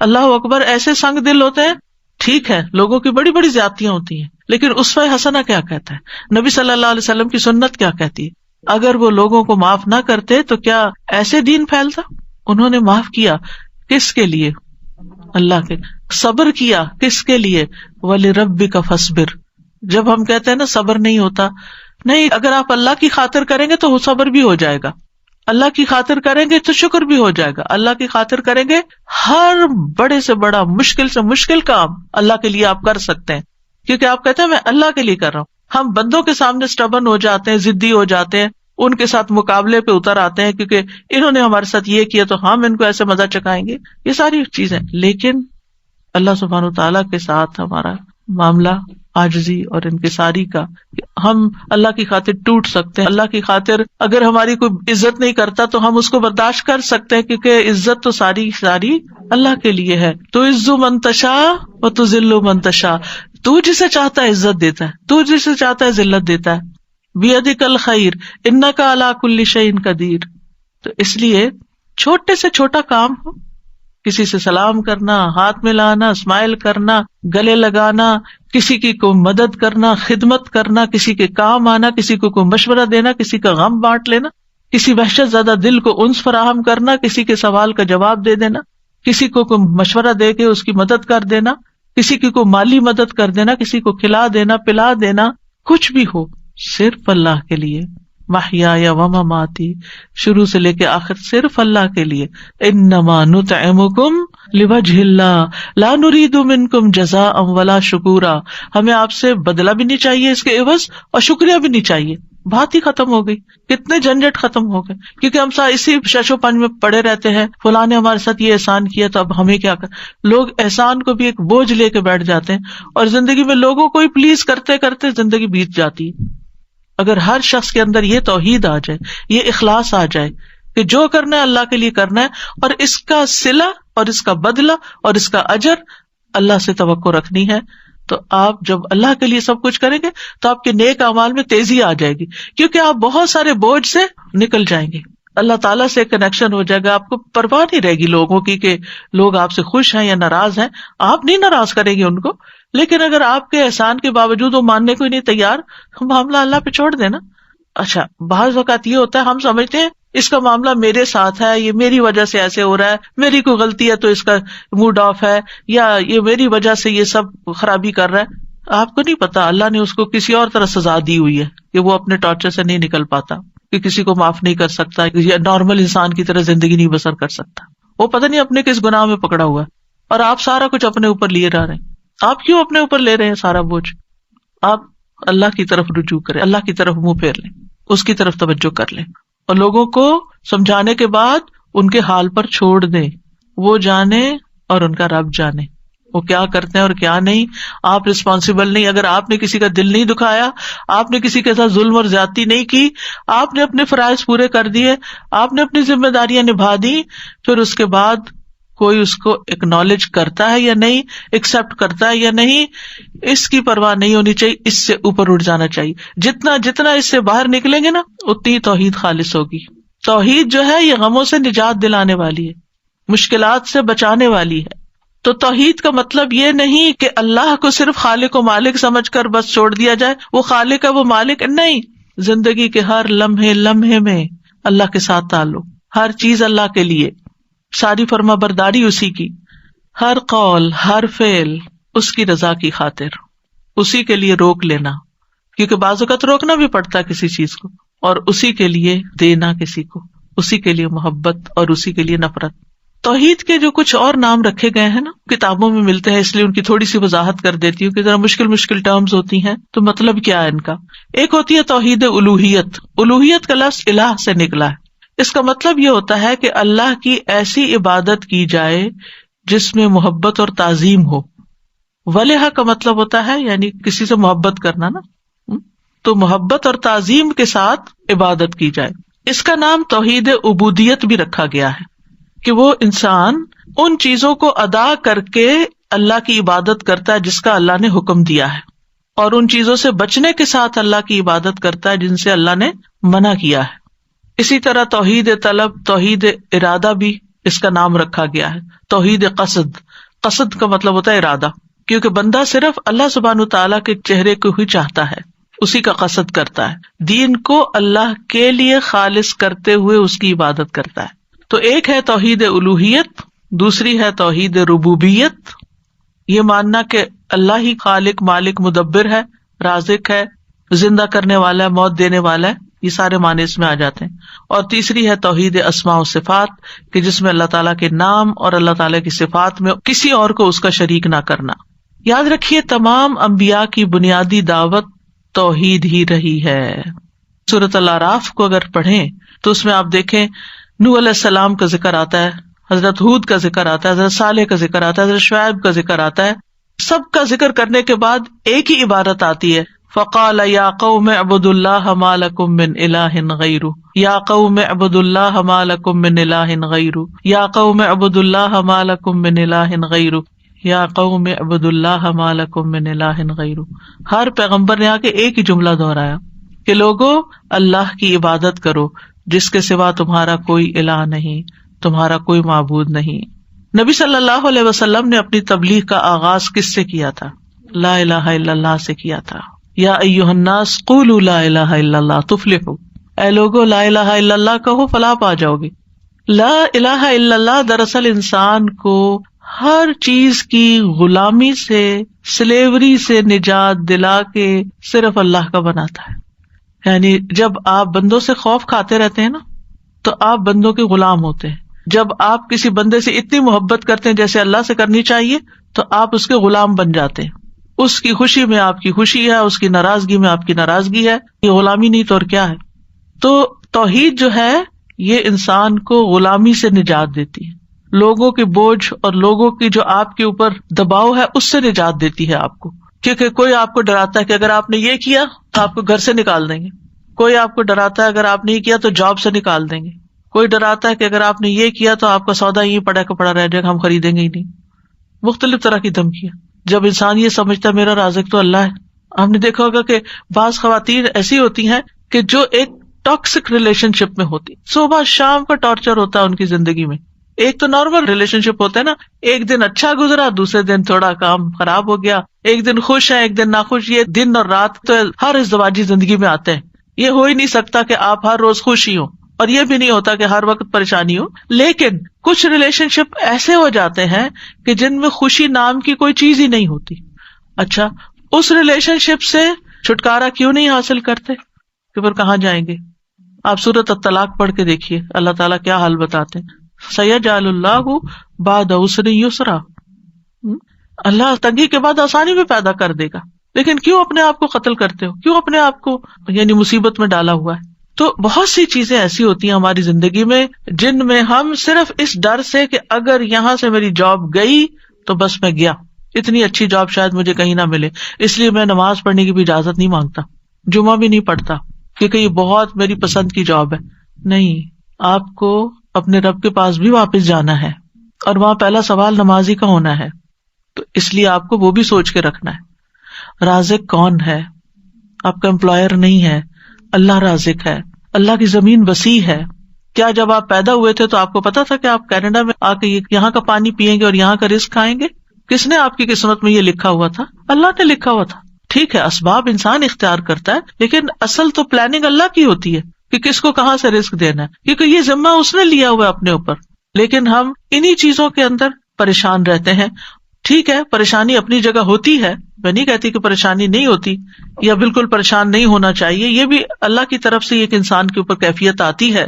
اللہ اکبر، ایسے سنگ دل ہوتے ہیں. ٹھیک ہے لوگوں کی بڑی بڑی زیادتیاں ہوتی ہیں، لیکن اسوہ حسنہ کیا کہتا ہے؟ نبی صلی اللہ علیہ وسلم کی سنت کیا کہتی ہے؟ اگر وہ لوگوں کو معاف نہ کرتے تو کیا ایسے دین پھیلتا؟ انہوں نے معاف کیا، کس کے لیے؟ اللہ کے. صبر کیا، کس کے لیے؟ وَلِرَبِّكَ فَاصْبِرْ. جب ہم کہتے ہیں نا صبر نہیں ہوتا، نہیں، اگر آپ اللہ کی خاطر کریں گے تو صبر بھی ہو جائے گا، اللہ کی خاطر کریں گے تو شکر بھی ہو جائے گا، اللہ کی خاطر کریں گے ہر بڑے سے بڑا، مشکل سے مشکل کام اللہ کے لیے آپ کر سکتے ہیں، کیونکہ آپ کہتے ہیں میں اللہ کے لیے کر رہا ہوں. ہم بندوں کے سامنے اسٹبن ہو جاتے ہیں، ضدی ہو جاتے ہیں، ان کے ساتھ مقابلے پہ اتر آتے ہیں کیونکہ انہوں نے ہمارے ساتھ یہ کیا تو ہم ان کو ایسے مزہ چکھائیں گے، یہ ساری چیزیں. لیکن اللہ سبحانہ وتعالیٰ کے ساتھ ہمارا معاملہ عاجزی اور انکساری کا، ہم اللہ کی خاطر ٹوٹ سکتے ہیں. اللہ کی خاطر اگر ہماری کوئی عزت نہیں کرتا تو ہم اس کو برداشت کر سکتے ہیں، کیونکہ عزت تو ساری اللہ کے لیے ہے. تو عز من تشاء و تذل من تشاء، تو جسے چاہتا ہے عزت دیتا ہے، تو جسے چاہتا ہے ذلت دیتا ہے. بیدک الخیر انک علی کل شیء قدیر. تو اس لیے چھوٹے سے چھوٹا کام ہو، کسی سے سلام کرنا، ہاتھ ملانا، اسمائل کرنا، گلے لگانا، کسی کی کو مدد کرنا، خدمت کرنا، کسی کے کام آنا، کسی کو کوئی مشورہ دینا، کسی کا غم بانٹ لینا، کسی وحشت زدہ دل کو انس فراہم کرنا، کسی کے سوال کا جواب دے دینا، کسی کو کوئی مشورہ دے کے اس کی مدد کر دینا، کسی کی کو مالی مدد کر دینا، کسی کو کھلا دینا، پلا دینا، کچھ بھی ہو صرف اللہ کے لیے. محیایا و مماتی، شروع سے لے کے آخر صرف اللہ کے لیے. انما نطعمکم لوجہ اللہ لا نرید منکم جزاء ولا شکورا. ہمیں آپ سے بدلہ بھی نہیں چاہیے اس کے عوض، اور شکریہ بھی نہیں چاہیے. بات ہی ختم ہو گئی، کتنے جھنجٹ ختم ہو گئے، کیونکہ ہم اسی شش و پنج میں پڑے رہتے ہیں. فلاں نے ہمارے ساتھ یہ احسان کیا تو اب ہمیں کیا کر. لوگ احسان کو بھی ایک بوجھ لے کے بیٹھ جاتے ہیں، اور زندگی میں لوگوں کو ہی پلیز کرتے کرتے زندگی بیت جاتی ہے. اگر ہر شخص کے اندر یہ توحید آ جائے، یہ اخلاص آ جائے کہ جو کرنا ہے اللہ کے لیے کرنا ہے، اور اس کا صلہ اور اس کا بدلہ اور اس کا اجر اللہ سے توقع رکھنی ہے، تو آپ جب اللہ کے لیے سب کچھ کریں گے تو آپ کے نیک اعمال میں تیزی آ جائے گی، کیونکہ آپ بہت سارے بوجھ سے نکل جائیں گے. اللہ تعالیٰ سے کنیکشن ہو جائے گا، آپ کو پرواہ نہیں رہے گی لوگوں کی کہ لوگ آپ سے خوش ہیں یا ناراض ہیں. آپ نہیں ناراض کریں گے ان کو، لیکن اگر آپ کے احسان کے باوجود وہ ماننے کو ہی نہیں تیار، معاملہ اللہ پہ چھوڑ دینا. اچھا، بعض اوقات یہ ہوتا ہے ہم سمجھتے ہیں اس کا معاملہ میرے ساتھ ہے، یہ میری وجہ سے ایسے ہو رہا ہے، میری کوئی غلطی ہے تو اس کا موڈ آف ہے، یا یہ میری وجہ سے یہ سب خرابی کر رہا ہے. آپ کو نہیں پتا اللہ نے اس کو کسی اور طرح سزا دی ہوئی ہے کہ وہ اپنے ٹارچر سے نہیں نکل پاتا، کہ کسی کو معاف نہیں کر سکتا یا نارمل انسان کی طرح زندگی نہیں بسر کر سکتا. وہ پتہ نہیں اپنے کس گناہ میں پکڑا ہوا ہے، اور آپ سارا کچھ اپنے اوپر لیے رہ رہے ہیں. آپ کیوں اپنے اوپر لے رہے ہیں سارا بوجھ؟ آپ اللہ کی طرف رجوع کریں، اللہ کی طرف منہ پھیر لیں، اس کی طرف توجہ کر لیں، اور لوگوں کو سمجھانے کے بعد ان کے حال پر چھوڑ دیں. وہ جانے اور ان کا رب جانے وہ کیا کرتے ہیں اور کیا نہیں. آپ رسپانسبل نہیں. اگر آپ نے کسی کا دل نہیں دکھایا، آپ نے کسی کے ساتھ ظلم اور زیادتی نہیں کی، آپ نے اپنے فرائض پورے کر دیے، آپ نے اپنی ذمہ داریاں نبھا دی، پھر اس کے بعد کوئی اس کو ایکنالج کرتا ہے یا نہیں، ایکسپٹ کرتا ہے یا نہیں، اس کی پرواہ نہیں ہونی چاہیے. اس سے اوپر اٹھ جانا چاہیے. جتنا اس سے باہر نکلیں گے نا، اتنی توحید خالص ہوگی. توحید جو ہے یہ غموں سے نجات دلانے والی ہے، مشکلات سے بچانے والی ہے. تو توحید کا مطلب یہ نہیں کہ اللہ کو صرف خالق و مالک سمجھ کر بس چھوڑ دیا جائے، وہ خالق ہے وہ مالک نہیں. زندگی کے ہر لمحے میں اللہ کے ساتھ تعلق، ہر چیز اللہ کے لیے، ساری فرما برداری اسی کی، ہر قول ہر فعل اس کی رضا کی خاطر، اسی کے لیے روک لینا، کیونکہ بعض اوقات روکنا بھی پڑتا ہے کسی چیز کو، اور اسی کے لیے دینا کسی کو، اسی کے لیے محبت اور اسی کے لیے نفرت. توحید کے جو کچھ اور نام رکھے گئے ہیں نا، کتابوں میں ملتے ہیں، اس لیے ان کی تھوڑی سی وضاحت کر دیتی ہوں کہ ذرا مشکل ٹرمز ہوتی ہیں تو مطلب کیا ہے ان کا. ایک ہوتی ہے توحید الوہیت. الوہیت کا لفظ الہ سے نکلا ہے. اس کا مطلب یہ ہوتا ہے کہ اللہ کی ایسی عبادت کی جائے جس میں محبت اور تعظیم ہو. ولہ کا مطلب ہوتا ہے یعنی کسی سے محبت کرنا نا، تو محبت اور تعظیم کے ساتھ عبادت کی جائے. اس کا نام توحید عبودیت بھی رکھا گیا ہے کہ وہ انسان ان چیزوں کو ادا کر کے اللہ کی عبادت کرتا ہے جس کا اللہ نے حکم دیا ہے، اور ان چیزوں سے بچنے کے ساتھ اللہ کی عبادت کرتا ہے جن سے اللہ نے منع کیا ہے. اسی طرح توحید طلب، توحید ارادہ بھی اس کا نام رکھا گیا ہے. توحید قصد، قصد کا مطلب ہوتا ہے ارادہ، کیونکہ بندہ صرف اللہ سبحانہ تعالیٰ کے چہرے کو ہی چاہتا ہے، اسی کا قصد کرتا ہے، دین کو اللہ کے لیے خالص کرتے ہوئے اس کی عبادت کرتا ہے. تو ایک ہے توحید الوہیت، دوسری ہے توحید ربوبیت. یہ ماننا کہ اللہ ہی خالق، مالک، مدبر ہے، رازق ہے، زندہ کرنے والا ہے، موت دینے والا ہے، یہ سارے معنی اس میں آ جاتے ہیں. اور تیسری ہے توحید اسماء و صفات، کہ جس میں اللہ تعالیٰ کے نام اور اللہ تعالیٰ کی صفات میں کسی اور کو اس کا شریک نہ کرنا. یاد رکھیے تمام انبیاء کی بنیادی دعوت توحید ہی رہی ہے. سورۃ الاعراف کو اگر پڑھیں تو اس میں آپ دیکھیں نوح علیہ السلام کا ذکر آتا ہے، حضرت ہود کا ذکر آتا ہے، حضرت صالح کا ذکر آتا ہے، حضرت شعیب کا ذکر آتا ہے. سب کا ذکر کرنے کے بعد ایک ہی عبارت آتی ہے، فقال یا قوم اعبدوا اللہ ما لکم من الہ غیرہ، یا قوم اعبدوا اللہ ما لکم من الہ غیرہ، یا قوم اعبدوا اللہ ما لکم من الہ غیرہ، یا قوم اعبدوا اللہ ما لکم من الہ غیرہ. ہر پیغمبر نے آ کے ایک ہی جملہ دہرایا کہ لوگو اللہ کی عبادت کرو جس کے سوا تمہارا کوئی الہ نہیں، تمہارا کوئی معبود نہیں. نبی صلی اللہ علیہ وسلم نے اپنی تبلیغ کا آغاز کس سے کیا تھا؟ لا الہ الا اللہ سے کیا تھا. یا ایھا الناس قولوا لا الہ الا اللہ تفلحوا، اے لوگو لا الہ الا اللہ کہو فلاح پا جاؤ گے. لا الہ الا اللہ دراصل انسان کو ہر چیز کی غلامی سے، سلیوری سے نجات دلا کے صرف اللہ کا بناتا ہے. یعنی جب آپ بندوں سے خوف کھاتے رہتے ہیں نا تو آپ بندوں کے غلام ہوتے ہیں. جب آپ کسی بندے سے اتنی محبت کرتے ہیں جیسے اللہ سے کرنی چاہیے تو آپ اس کے غلام بن جاتے ہیں. اس کی خوشی میں آپ کی خوشی ہے، اس کی ناراضگی میں آپ کی ناراضگی ہے. یہ غلامی نہیں تو اور کیا ہے. تو توحید جو ہے یہ انسان کو غلامی سے نجات دیتی ہے، لوگوں کے بوجھ اور لوگوں کی جو آپ کے اوپر دباؤ ہے اس سے نجات دیتی ہے آپ کو. کیونکہ کوئی آپ کو ڈراتا ہے کہ اگر آپ نے یہ کیا تو آپ کو گھر سے نکال دیں گے، کوئی آپ کو ڈراتا ہے اگر آپ نے یہ کیا تو جاب سے نکال دیں گے، کوئی ڈراتا ہے کہ اگر آپ نے یہ کیا تو آپ کا سودا یہ پڑا کا پڑا رہ جائے گا، ہم خریدیں گے ہی نہیں. مختلف طرح کی دھمکیاں. جب انسان یہ سمجھتا ہے میرا رازق تو اللہ ہے. ہم نے دیکھا ہوگا کہ بعض خواتین ایسی ہوتی ہیں کہ جو ایک ٹاکسک ریلیشن شپ میں ہوتی، صبح شام کا ٹارچر ہوتا ہے ان کی زندگی میں. ایک تو نارمل ریلیشن شپ ہوتا ہے نا، ایک دن اچھا گزرا، دوسرے دن تھوڑا کام خراب ہو گیا، ایک دن خوش ہے ایک دن ناخوش. یہ دن اور رات تو ہر ازدواجی زندگی میں آتے ہیں. یہ ہو ہی نہیں سکتا کہ آپ ہر روز خوش ہی ہوں، اور یہ بھی نہیں ہوتا کہ ہر وقت پریشانی ہو. لیکن کچھ ریلیشن شپ ایسے ہو جاتے ہیں کہ جن میں خوشی نام کی کوئی چیز ہی نہیں ہوتی. اچھا اس ریلیشن شپ سے چھٹکارا کیوں نہیں حاصل کرتے کہ پھر کہاں جائیں گے؟ آپ سورۃ الطلاق پڑھ کے دیکھیے اللہ تعالیٰ کیا حال بتاتے ہیں. سیجعل اللہ بعد عسر یسرا، اللہ تنگی کے بعد آسانی میں پیدا کر دے گا. لیکن کیوں اپنے آپ کو قتل کرتے ہو؟ کیوں اپنے آپ کو یعنی مصیبت میں ڈالا ہوا ہے؟ تو بہت سی چیزیں ایسی ہوتی ہیں ہماری زندگی میں جن میں ہم صرف اس ڈر سے کہ اگر یہاں سے میری جاب گئی تو بس میں گیا، اتنی اچھی جاب شاید مجھے کہیں نہ ملے، اس لیے میں نماز پڑھنے کی بھی اجازت نہیں مانگتا، جمعہ بھی نہیں پڑھتا کیونکہ یہ بہت میری پسند کی جاب ہے. نہیں، آپ کو اپنے رب کے پاس بھی واپس جانا ہے اور وہاں پہلا سوال نمازی کا ہونا ہے. تو اس لیے آپ کو وہ بھی سوچ کے رکھنا ہے رازق کون ہے. آپ کا امپلائر نہیں ہے، اللہ رازق ہے. اللہ کی زمین وسیع ہے. کیا جب آپ پیدا ہوئے تھے تو آپ کو پتا تھا کہ آپ کینیڈا میں آ کے یہاں کا پانی پیئیں گے اور یہاں کا رزق کھائیں گے؟ کس نے آپ کی قسمت میں یہ لکھا ہوا تھا؟ اللہ نے لکھا ہوا تھا. ٹھیک ہے اسباب انسان اختیار کرتا ہے لیکن اصل تو پلاننگ اللہ کی ہوتی ہے کہ کس کو کہاں سے رزق دینا ہے، کیونکہ یہ ذمہ اس نے لیا ہوا ہے اپنے اوپر. لیکن ہم انہی چیزوں کے اندر پریشان رہتے ہیں. ٹھیک ہے پریشانی اپنی جگہ ہوتی ہے، میں نہیں کہتی کہ پریشانی نہیں ہوتی یا بالکل پریشان نہیں ہونا چاہیے، یہ بھی اللہ کی طرف سے ایک انسان کے اوپر کیفیت آتی ہے.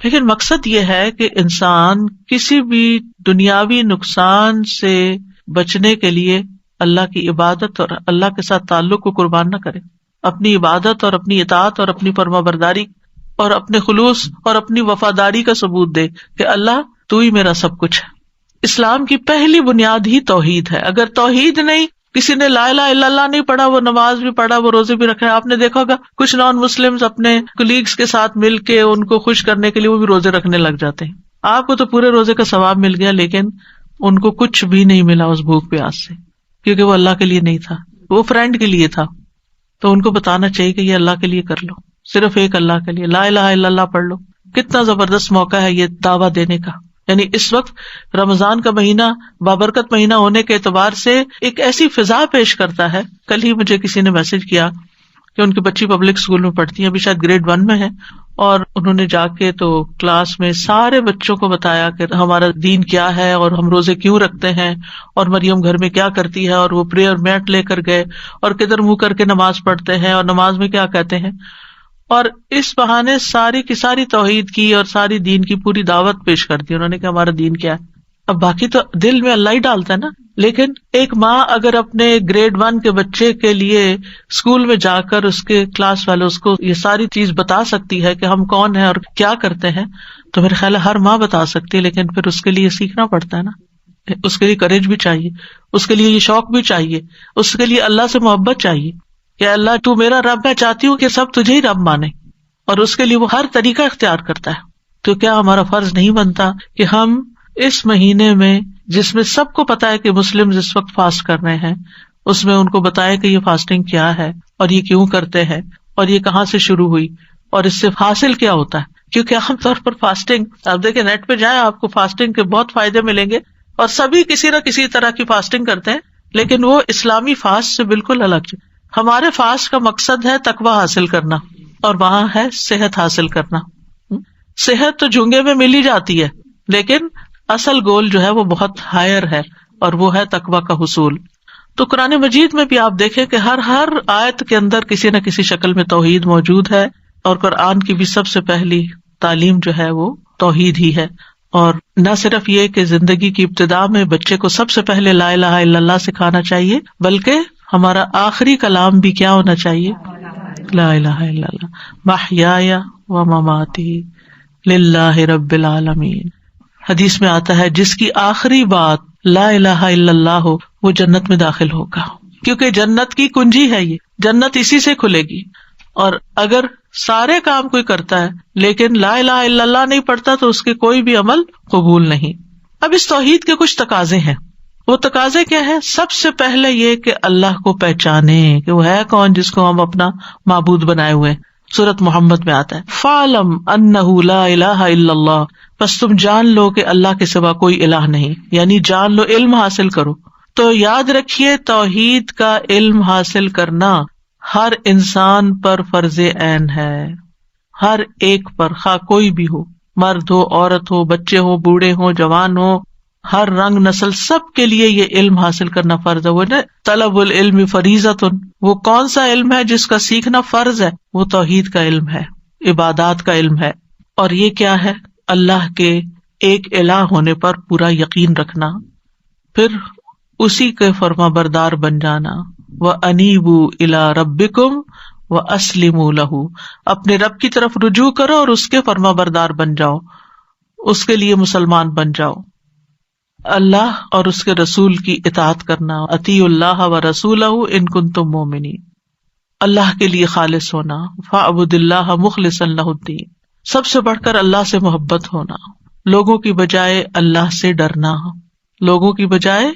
لیکن مقصد یہ ہے کہ انسان کسی بھی دنیاوی نقصان سے بچنے کے لیے اللہ کی عبادت اور اللہ کے ساتھ تعلق کو قربان نہ کرے. اپنی عبادت اور اپنی اطاعت اور اپنی فرما برداری اور اپنے خلوص اور اپنی وفاداری کا ثبوت دے کہ اللہ تو ہی میرا سب کچھ ہے. اسلام کی پہلی بنیاد ہی توحید ہے. اگر توحید نہیں کسی نے لا الہ الا اللہ نہیں پڑھا، وہ نماز بھی پڑھا، وہ روزے بھی رکھے. آپ نے دیکھا ہوگا کچھ نان مسلمز اپنے کولیگز کے ساتھ مل کے ان کو خوش کرنے کے لیے وہ بھی روزے رکھنے لگ جاتے ہیں. آپ کو تو پورے روزے کا ثواب مل گیا، لیکن ان کو کچھ بھی نہیں ملا اس بھوک پیاس سے، کیونکہ وہ اللہ کے لیے نہیں تھا، وہ فرینڈ کے لیے تھا. تو ان کو بتانا چاہیے کہ یہ اللہ کے لیے کر لو، صرف ایک اللہ کے لیے لا الہ الا اللہ پڑھ لو. کتنا زبردست موقع ہے یہ دعویٰ دینے کا. یعنی اس وقت رمضان کا مہینہ بابرکت مہینہ ہونے کے اعتبار سے ایک ایسی فضا پیش کرتا ہے. کل ہی مجھے کسی نے میسج کیا کہ ان کی بچی پبلک اسکول میں پڑھتی ہے، ابھی شاید گریڈ 1 میں ہے، اور انہوں نے جا کے تو کلاس میں سارے بچوں کو بتایا کہ ہمارا دین کیا ہے اور ہم روزے کیوں رکھتے ہیں، اور مریم گھر میں کیا کرتی ہے، اور وہ پریئر میٹ لے کر گئے اور کدھر منہ کر کے نماز پڑھتے ہیں اور نماز میں کیا کہتے ہیں. اور اس بہانے ساری کی ساری توحید کی اور ساری دین کی پوری دعوت پیش کر دی انہوں نے کہ ہمارا دین کیا ہے. اب باقی تو دل میں اللہ ہی ڈالتا ہے نا، لیکن ایک ماں اگر اپنے گریڈ 1 کے بچے کے لیے اسکول میں جا کر اس کے کلاس والے اس کو یہ ساری چیز بتا سکتی ہے کہ ہم کون ہیں اور کیا کرتے ہیں، تو میرے خیال ہے ہر ماں بتا سکتی ہے. لیکن پھر اس کے لیے سیکھنا پڑتا ہے نا، اس کے لیے کریج بھی چاہیے، اس کے لیے یہ شوق بھی چاہیے، اس کے لیے اللہ سے محبت چاہیے کہ اللہ تو میرا رب، میں چاہتی ہوں کہ سب تجھے ہی رب مانے، اور اس کے لیے وہ ہر طریقہ اختیار کرتا ہے. تو کیا ہمارا فرض نہیں بنتا کہ ہم اس مہینے میں جس میں سب کو پتا ہے کہ مسلم اس وقت فاسٹ کر رہے ہیں، اس میں ان کو بتائے کہ یہ فاسٹنگ کیا ہے اور یہ کیوں کرتے ہیں اور یہ کہاں سے شروع ہوئی اور اس سے حاصل کیا ہوتا ہے. کیونکہ عام طور پر فاسٹنگ، آپ دیکھیں نیٹ پہ جائیں آپ کو فاسٹنگ کے بہت فائدے ملیں گے، اور سبھی کسی نہ کسی طرح کی فاسٹنگ کرتے ہیں، لیکن وہ اسلامی فاسٹ سے بالکل الگ. ہمارے فاسٹ کا مقصد ہے تقویٰ حاصل کرنا، اور وہاں ہے صحت حاصل کرنا. صحت تو جھنگے میں مل ہی جاتی ہے، لیکن اصل گول جو ہے وہ بہت ہائر ہے، اور وہ ہے تقویٰ کا حصول. تو قرآن مجید میں بھی آپ دیکھیں کہ ہر آیت کے اندر کسی نہ کسی شکل میں توحید موجود ہے، اور قرآن کی بھی سب سے پہلی تعلیم جو ہے وہ توحید ہی ہے. اور نہ صرف یہ کہ زندگی کی ابتدا میں بچے کو سب سے پہلے لا الہ الا اللہ سکھانا چاہیے، بلکہ ہمارا آخری کلام بھی کیا ہونا چاہیے؟ لا الہ الا اللہ. محیایا و مماتی للہ رب العالمین. حدیث میں آتا ہے جس کی آخری بات لا الہ الا اللہ ہو وہ جنت میں داخل ہوگا، کیونکہ جنت کی کنجی ہے، یہ جنت اسی سے کھلے گی. اور اگر سارے کام کوئی کرتا ہے لیکن لا الہ الا اللہ نہیں پڑھتا تو اس کے کوئی بھی عمل قبول نہیں. اب اس توحید کے کچھ تقاضے ہیں. وہ تقاضے کیا ہیں؟ سب سے پہلے یہ کہ اللہ کو پہچانے کہ وہ ہے کون جس کو ہم اپنا معبود بنائے ہوئے. سورۃ محمد میں آتا ہے فَاعْلَمْ أَنَّهُ لَا إِلَٰهَ إِلَّا اللَّهُ، بس تم جان لو کہ اللہ کے سوا کوئی الہ نہیں، یعنی جان لو، علم حاصل کرو. تو یاد رکھیے توحید کا علم حاصل کرنا ہر انسان پر فرض عین ہے، ہر ایک پر، خواہ کوئی بھی ہو، مرد ہو، عورت ہو، بچے ہو، بوڑھے ہو، جوان ہو، ہر رنگ نسل، سب کے لیے یہ علم حاصل کرنا فرض ہے. وہ نا طلب العلم فریضۃ، وہ کون سا علم ہے جس کا سیکھنا فرض ہے؟ وہ توحید کا علم ہے، عبادات کا علم ہے. اور یہ کیا ہے؟ اللہ کے ایک الہ ہونے پر پورا یقین رکھنا، پھر اسی کے فرما بردار بن جانا. وَأَنِيبُوا إِلَىٰ رَبِّكُمْ وَأَسْلِمُوا لَهُ، اپنے رب کی طرف رجوع کرو اور اس کے فرما بردار بن جاؤ، اس کے لیے مسلمان بن جاؤ. اللہ اور اس کے رسول کی اطاعت کرنا، اطیعوا اللہ ورسولہ ان کنتم مؤمنین، اللہ کے لیے خالص ہونا. فاعبد اللہ مخلصا لہ الدین، سب سے بڑھ کر اللہ سے محبت ہونا، لوگوں کی بجائے اللہ سے ڈرنا، لوگوں کی بجائے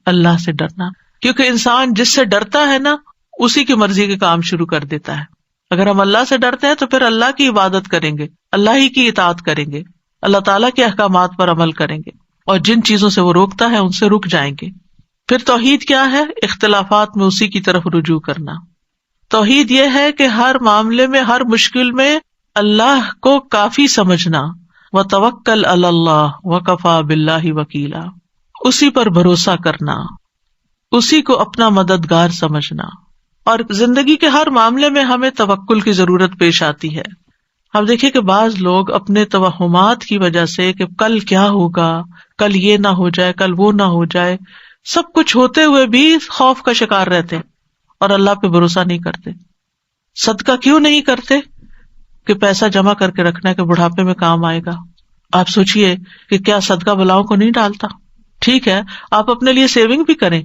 اللہ سے ڈرنا. کیونکہ انسان جس سے ڈرتا ہے نا اسی کی مرضی کے کام شروع کر دیتا ہے. اگر ہم اللہ سے ڈرتے ہیں تو پھر اللہ کی عبادت کریں گے، اللہ ہی کی اطاعت کریں گے، اللہ تعالیٰ کے احکامات پر عمل کریں گے، اور جن چیزوں سے وہ روکتا ہے ان سے رک جائیں گے. پھر توحید کیا ہے؟ اختلافات میں اسی کی طرف رجوع کرنا. توحید یہ ہے کہ ہر معاملے میں، ہر مشکل میں اللہ کو کافی سمجھنا. وتوکل علی اللہ وکفی باللہ وکیلا، اسی پر بھروسہ کرنا، اسی کو اپنا مددگار سمجھنا. اور زندگی کے ہر معاملے میں ہمیں توکل کی ضرورت پیش آتی ہے. ہم دیکھیں کہ بعض لوگ اپنے توہمات کی وجہ سے کہ کل کیا ہوگا، کل یہ نہ ہو جائے، کل وہ نہ ہو جائے، سب کچھ ہوتے ہوئے بھی خوف کا شکار رہتے اور اللہ پہ بھروسہ نہیں کرتے. صدقہ کیوں نہیں کرتے؟ کہ پیسہ جمع کر کے رکھنا ہے کہ بڑھاپے میں کام آئے گا. آپ سوچئے کہ کیا صدقہ بلاؤں کو نہیں ڈالتا؟ ٹھیک ہے آپ اپنے لیے سیونگ بھی کریں،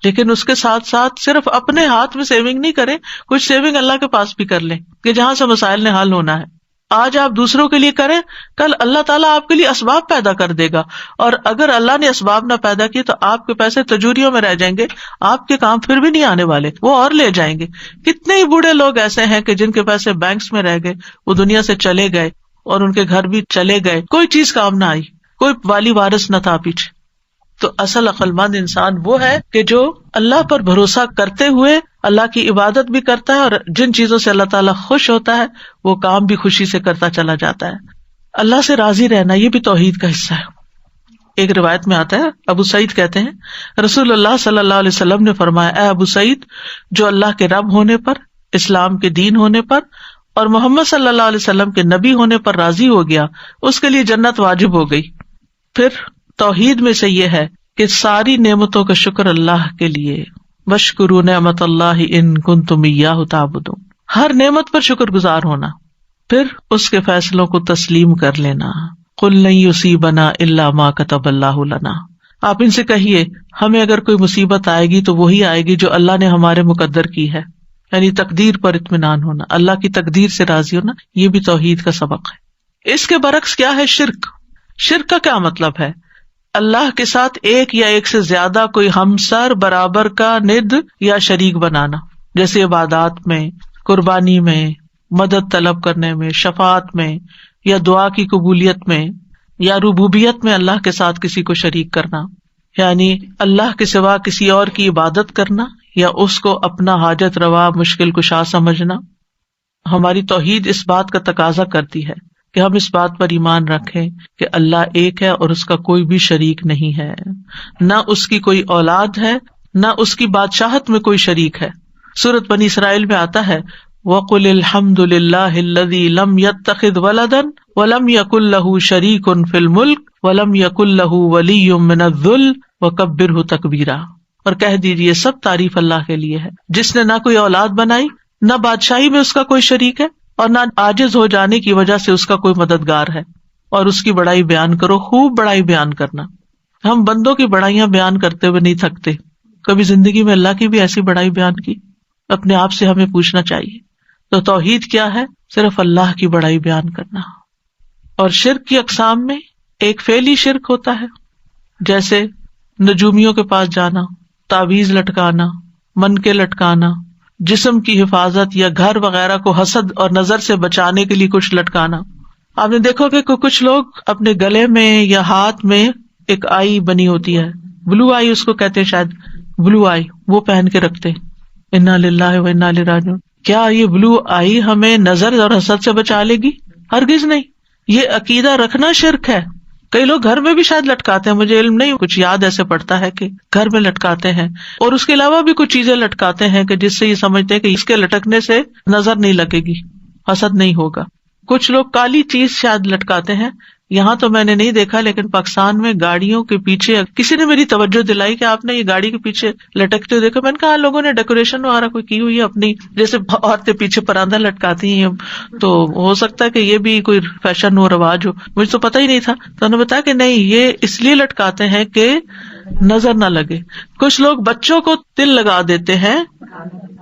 لیکن اس کے ساتھ ساتھ صرف اپنے ہاتھ میں سیونگ نہیں کریں، کچھ سیونگ اللہ کے پاس بھی کر لیں کہ جہاں سے مسائل نے حل ہونا ہے. آج آپ دوسروں کے لیے کریں، کل اللہ تعالیٰ آپ کے لیے اسباب پیدا کر دے گا، اور اگر اللہ نے اسباب نہ پیدا کیے تو آپ کے پیسے تجوریوں میں رہ جائیں گے، آپ کے کام پھر بھی نہیں آنے والے، وہ اور لے جائیں گے. کتنے ہی بوڑھے لوگ ایسے ہیں کہ جن کے پیسے بینکس میں رہ گئے، وہ دنیا سے چلے گئے اور ان کے گھر بھی چلے گئے، کوئی چیز کام نہ آئی، کوئی والی وارث نہ تھا پیچھے. تو اصل عقل مند انسان وہ ہے کہ جو اللہ پر بھروسہ کرتے ہوئے اللہ کی عبادت بھی کرتا ہے، اور جن چیزوں سے اللہ تعالیٰ خوش ہوتا ہے وہ کام بھی خوشی سے کرتا چلا جاتا ہے. اللہ سے راضی رہنا یہ بھی توحید کا حصہ ہے. ایک روایت میں آتا ہے، ابو سعید کہتے ہیں رسول اللہ صلی اللہ علیہ وسلم نے فرمایا، اے ابو سعید، جو اللہ کے رب ہونے پر، اسلام کے دین ہونے پر اور محمد صلی اللہ علیہ وسلم کے نبی ہونے پر راضی ہو گیا، اس کے لیے جنت واجب ہو گئی. پھر توحید میں سے یہ ہے کہ ساری نعمتوں کا شکر اللہ کے لیے، واشکروا نعمت اللہ ان کنتم ایاہ تعبدون، ہر نعمت پر شکر گزار ہونا. پھر اس کے فیصلوں کو تسلیم کر لینا. قل لن یصیبنا الا ما کتب اللہ لنا، آپ ان سے کہیے ہمیں اگر کوئی مصیبت آئے گی تو وہی آئے گی جو اللہ نے ہمارے مقدر کی ہے. یعنی تقدیر پر اطمینان ہونا، اللہ کی تقدیر سے راضی ہونا، یہ بھی توحید کا سبق ہے. اس کے برعکس کیا ہے؟ شرک. شرک کا کیا مطلب ہے؟ اللہ کے ساتھ ایک یا ایک سے زیادہ کوئی ہمسر، برابر کا ند یا شریک بنانا، جیسے عبادات میں، قربانی میں، مدد طلب کرنے میں، شفاعت میں، یا دعا کی قبولیت میں، یا ربوبیت میں اللہ کے ساتھ کسی کو شریک کرنا، یعنی اللہ کے سوا کسی اور کی عبادت کرنا یا اس کو اپنا حاجت روا، مشکل کشا سمجھنا. ہماری توحید اس بات کا تقاضا کرتی ہے کہ ہم اس بات پر ایمان رکھیں کہ اللہ ایک ہے اور اس کا کوئی بھی شریک نہیں ہے، نہ اس کی کوئی اولاد ہے، نہ اس کی بادشاہت میں کوئی شریک ہے. سورۃ بنی اسرائیل میں آتا ہے وَقُلِ الْحَمْدُ لِلَّهِ الَّذِي لَمْ يَتَّخِذْ وَلَدًا وَلَمْ يَكُن لَّهُ شَرِيكٌ فِي الْمُلْكِ وَلَمْ يَكُن لَّهُ وَلِيٌّ مِّنَ الذُّلِّ وَكَبِّرْهُ تَكْبِيرًا. اور کہہ دیجیے سب تعریف اللہ کے لیے ہے جس نے نہ کوئی اولاد بنائی، نہ بادشاہی میں اس کا کوئی شریک ہے، اور نہ عاجز ہو جانے کی وجہ سے اس کا کوئی مددگار ہے. اور اس کی بڑائی بیان کرو، خوب بڑائی بیان کرنا. ہم بندوں کی بڑائیاں بیان کرتے ہوئے نہیں تھکتے، کبھی زندگی میں اللہ کی بھی ایسی بڑائی بیان کی؟ اپنے آپ سے ہمیں پوچھنا چاہیے. تو توحید کیا ہے؟ صرف اللہ کی بڑائی بیان کرنا. اور شرک کی اقسام میں ایک فعلی شرک ہوتا ہے، جیسے نجومیوں کے پاس جانا، تعویذ لٹکانا، منکے لٹکانا، جسم کی حفاظت یا گھر وغیرہ کو حسد اور نظر سے بچانے کے لیے کچھ لٹکانا. آپ نے دیکھو کہ کچھ لوگ اپنے گلے میں یا ہاتھ میں ایک آئی بنی ہوتی ہے، بلو آئی اس کو کہتے ہیں، شاید بلو آئی، وہ پہن کے رکھتے. انا للہ و انا الیہ راجعون. کیا یہ بلو آئی ہمیں نظر اور حسد سے بچا لے گی؟ ہرگز نہیں. یہ عقیدہ رکھنا شرک ہے. کئی لوگ گھر میں بھی شاید لٹکاتے ہیں، مجھے علم نہیں، کچھ یاد ایسے پڑتا ہے کہ گھر میں لٹکاتے ہیں. اور اس کے علاوہ بھی کچھ چیزیں لٹکاتے ہیں کہ جس سے یہ سمجھتے ہیں کہ اس کے لٹکنے سے نظر نہیں لگے گی، حسد نہیں ہوگا. کچھ لوگ کالی چیز شاید لٹکاتے ہیں. یہاں تو میں نے نہیں دیکھا، لیکن پاکستان میں گاڑیوں کے پیچھے کسی نے میری توجہ دلائی کہ آپ نے یہ گاڑی کے پیچھے لٹکتے ہوئے دیکھا. میں نے کہا لوگوں نے ڈیکوریشن وغیرہ کوئی کی ہوئی ہے اپنی، جیسے عورتیں پیچھے پراندہ لٹکاتی ہیں، تو ہو سکتا ہے کہ یہ بھی کوئی فیشن ہو، رواج ہو. مجھے تو پتہ ہی نہیں تھا. تو انہوں نے بتایا کہ نہیں، یہ اس لیے لٹکاتے ہیں کہ نظر نہ لگے. کچھ لوگ بچوں کو تل لگا دیتے ہیں،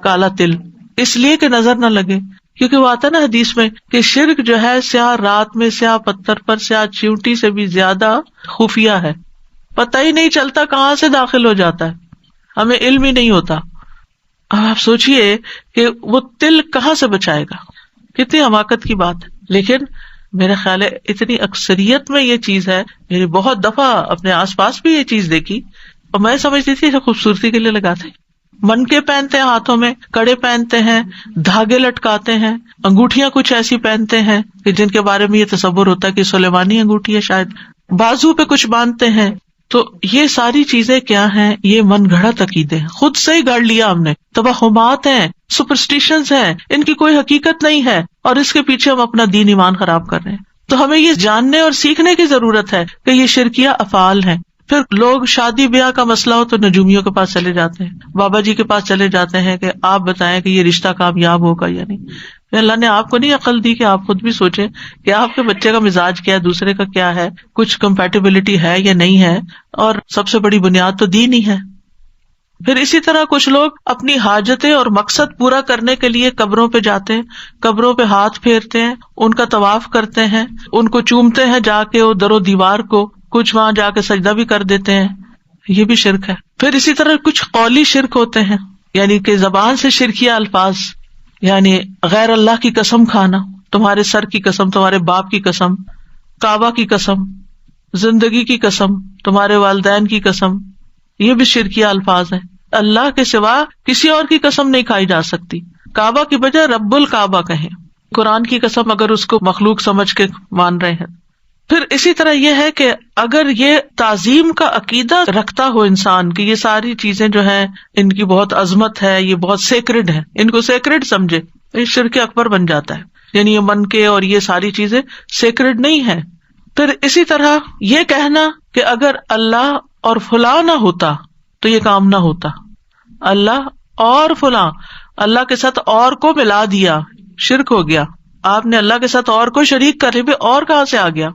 کالا تل، اس لیے کہ نظر نہ لگے. کیونکہ وہ آتا نا حدیث میں کہ شرک جو ہے سیاہ رات میں سیاہ پتھر پر سیاہ چیونٹی سے بھی زیادہ خفیہ ہے، پتہ ہی نہیں چلتا کہاں سے داخل ہو جاتا ہے، ہمیں علم ہی نہیں ہوتا. اب آپ سوچئے کہ وہ تل کہاں سے بچائے گا، کتنی حماقت کی بات ہے. لیکن میرا خیال ہے اتنی اکثریت میں یہ چیز ہے، میری بہت دفعہ اپنے آس پاس بھی یہ چیز دیکھی، اور میں سمجھتی تھی خوبصورتی کے لیے لگاتے. منکے پہنتے ہیں، ہاتھوں میں کڑے پہنتے ہیں، دھاگے لٹکاتے ہیں، انگوٹھیاں کچھ ایسی پہنتے ہیں کہ جن کے بارے میں یہ تصور ہوتا ہے کہ سلیمانی انگوٹھی ہے، شاید بازو پہ کچھ باندھتے ہیں. تو یہ ساری چیزیں کیا ہیں؟ یہ من گھڑت عقیدے ہیں، خود سے ہی گڑھ لیا ہم نے، توہمات ہیں، سپرسٹیشنز ہیں، ان کی کوئی حقیقت نہیں ہے، اور اس کے پیچھے ہم اپنا دین ایمان خراب کر رہے ہیں. تو ہمیں یہ جاننے اور سیکھنے کی ضرورت ہے کہ یہ شرکیہ افعال ہیں. پھر لوگ شادی بیاہ کا مسئلہ ہو تو نجومیوں کے پاس چلے جاتے ہیں، بابا جی کے پاس چلے جاتے ہیں کہ آپ بتائیں کہ یہ رشتہ کامیاب ہوگا یا نہیں. اللہ نے آپ کو نہیں عقل دی کہ آپ خود بھی سوچیں کہ آپ کے بچے کا مزاج کیا ہے، دوسرے کا کیا ہے، کچھ کمپیٹیبلٹی ہے یا نہیں ہے. اور سب سے بڑی بنیاد تو دین ہی ہے. پھر اسی طرح کچھ لوگ اپنی حاجتیں اور مقصد پورا کرنے کے لیے قبروں پہ جاتے ہیں، قبروں پہ ہاتھ پھیرتے ہیں، ان کا طواف کرتے ہیں، ان کو چومتے ہیں جا کے در و دیوار کو، کچھ وہاں جا کے سجدہ بھی کر دیتے ہیں، یہ بھی شرک ہے۔ پھر اسی طرح کچھ قولی شرک ہوتے ہیں، یعنی کہ زبان سے شرکیہ الفاظ، یعنی غیر اللہ کی قسم کھانا، تمہارے سر کی قسم، تمہارے باپ کی قسم، کعبہ کی قسم، زندگی کی قسم، تمہارے والدین کی قسم، یہ بھی شرکیہ الفاظ ہیں۔ اللہ کے سوا کسی اور کی قسم نہیں کھائی جا سکتی، کعبہ کی بجائے رب الکعبہ کہیں، قرآن کی قسم اگر اس کو مخلوق سمجھ کے مان رہے ہیں۔ پھر اسی طرح یہ ہے کہ اگر یہ تعظیم کا عقیدہ رکھتا ہو انسان کہ یہ ساری چیزیں جو ہیں ان کی بہت عظمت ہے، یہ بہت سیکرڈ ہے، ان کو سیکرڈ سمجھے، یہ شرک اکبر بن جاتا ہے، یعنی یہ من کے اور یہ ساری چیزیں سیکرڈ نہیں ہے۔ پھر اسی طرح یہ کہنا کہ اگر اللہ اور فلاں نہ ہوتا تو یہ کام نہ ہوتا، اللہ اور فلاں، اللہ کے ساتھ اور کو ملا دیا، شرک ہو گیا، آپ نے اللہ کے ساتھ اور کو شریک کر بھی، اور کہاں سے آ گیا؟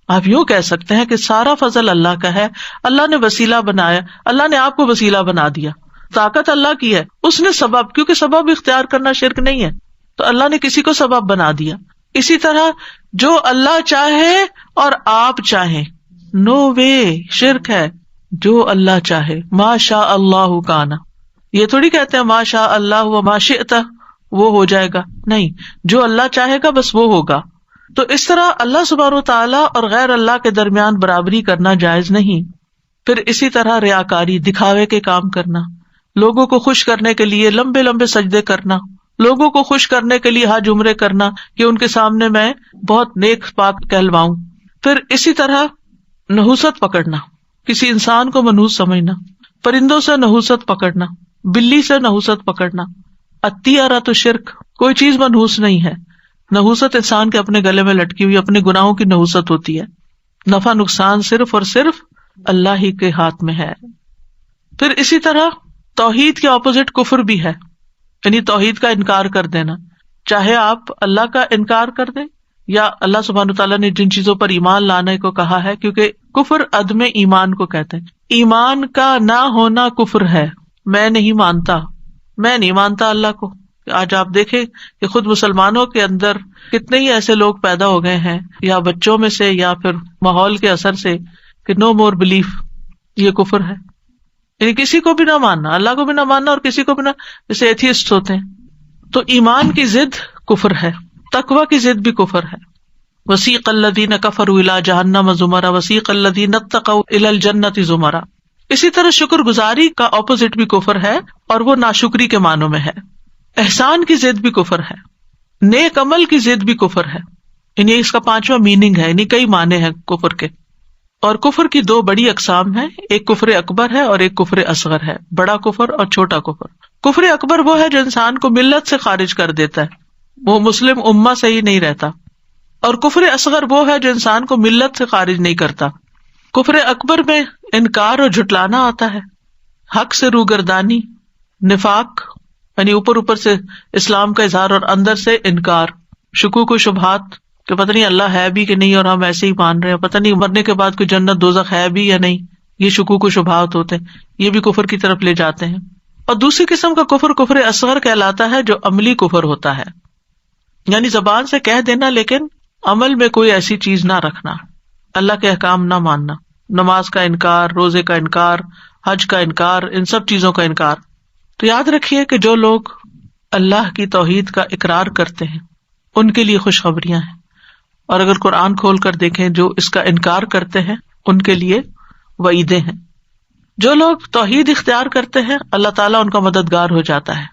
آپ یوں کہہ سکتے ہیں کہ سارا فضل اللہ کا ہے، اللہ نے وسیلہ بنایا، اللہ نے آپ کو وسیلہ بنا دیا، طاقت اللہ کی ہے، اس نے سبب، کیونکہ سبب اختیار کرنا شرک نہیں ہے، تو اللہ نے کسی کو سبب بنا دیا۔ اسی طرح جو اللہ چاہے اور آپ چاہیں، نو وے، شرک ہے۔ جو اللہ چاہے، ما شاء اللہ کانا، یہ تھوڑی کہتے ہیں ما شاء اللہ و ما شئت وہ ہو جائے گا، نہیں، جو اللہ چاہے گا بس وہ ہوگا۔ تو اس طرح اللہ سبحانہ وتعالیٰ اور غیر اللہ کے درمیان برابری کرنا جائز نہیں۔ پھر اسی طرح ریاکاری، دکھاوے کے کام کرنا، لوگوں کو خوش کرنے کے لیے لمبے لمبے سجدے کرنا، لوگوں کو خوش کرنے کے لیے حج عمرے کرنا کہ ان کے سامنے میں بہت نیک پاک کہلواؤں۔ پھر اسی طرح نحوست پکڑنا، کسی انسان کو منحوس سمجھنا، پرندوں سے نحوست پکڑنا، بلی سے نحوست پکڑنا، الطیرۃ شرک، کوئی چیز منحوس نہیں ہے۔ نحوست انسان کے اپنے گلے میں لٹکی ہوئی اپنے گناہوں کی نحوست ہوتی ہے، نفع نقصان صرف اور صرف اللہ ہی کے ہاتھ میں ہے۔ پھر اسی طرح توحید کے اپوزٹ کفر بھی ہے، یعنی توحید کا انکار کر دینا، چاہے آپ اللہ کا انکار کر دیں یا اللہ سبحانہ تعالیٰ نے جن چیزوں پر ایمان لانے کو کہا ہے، کیونکہ کفر عدم ایمان کو کہتے ہیں، ایمان کا نہ ہونا کفر ہے۔ میں نہیں مانتا اللہ کو۔ آج آپ دیکھیں کہ خود مسلمانوں کے اندر کتنے ہی ایسے لوگ پیدا ہو گئے ہیں، یا بچوں میں سے یا پھر ماحول کے اثر سے، کہ نو مور بلیف، یہ کفر ہے، یعنی کسی کو بھی نہ ماننا، اللہ کو بھی نہ ماننا اور کسی کو بھی نہ، جیسے ایتھیسٹ ہوتے ہیں۔ تو ایمان کی ضد کفر ہے، تقوی کی ضد بھی کفر ہے۔ وسیق الذین کفروا الی جہنم زمرا وسیق الذین اتقوا الی الجنۃ زمرا۔ اسی طرح شکر گزاری کا اپوزٹ بھی کفر ہے، اور وہ ناشکری کے معنوں میں ہے۔ احسان کی ضد بھی کفر ہے، نیک عمل کی ضد بھی کفر ہے، یعنی اس کا 5واں میننگ ہے، یعنی کئی معنی ہیں کفر کے۔ اور کفر کی 2 بڑی اقسام ہیں، ایک کفر اکبر ہے اور ایک کفر اصغر ہے، بڑا کفر اور چھوٹا کفر۔ کفر اکبر وہ ہے جو انسان کو ملت سے خارج کر دیتا ہے، وہ مسلم امہ سے ہی نہیں رہتا، اور کفر اصغر وہ ہے جو انسان کو ملت سے خارج نہیں کرتا۔ کفر اکبر میں انکار اور جھٹلانا آتا ہے، حق سے روگردانی، نفاق یعنی اوپر سے اسلام کا اظہار اور اندر سے انکار، شکوک و شبہات کہ پتہ نہیں اللہ ہے بھی کہ نہیں اور ہم ایسے ہی مان رہے ہیں، پتہ نہیں مرنے کے بعد کوئی جنت دوزخ ہے بھی یا نہیں، یہ شکوک و شبہات ہوتے ہیں، یہ بھی کفر کی طرف لے جاتے ہیں۔ اور دوسری قسم کا کفر کفر اصغر کہلاتا ہے، جو عملی کفر ہوتا ہے، یعنی زبان سے کہہ دینا لیکن عمل میں کوئی ایسی چیز نہ رکھنا، اللہ کے احکام نہ ماننا، نماز کا انکار، روزے کا انکار، حج کا انکار، ان سب چیزوں کا انکار۔ تو یاد رکھیے کہ جو لوگ اللہ کی توحید کا اقرار کرتے ہیں ان کے لیے خوشخبریاں ہیں، اور اگر قرآن کھول کر دیکھیں جو اس کا انکار کرتے ہیں ان کے لیے وعیدیں ہیں۔ جو لوگ توحید اختیار کرتے ہیں اللہ تعالیٰ ان کا مددگار ہو جاتا ہے،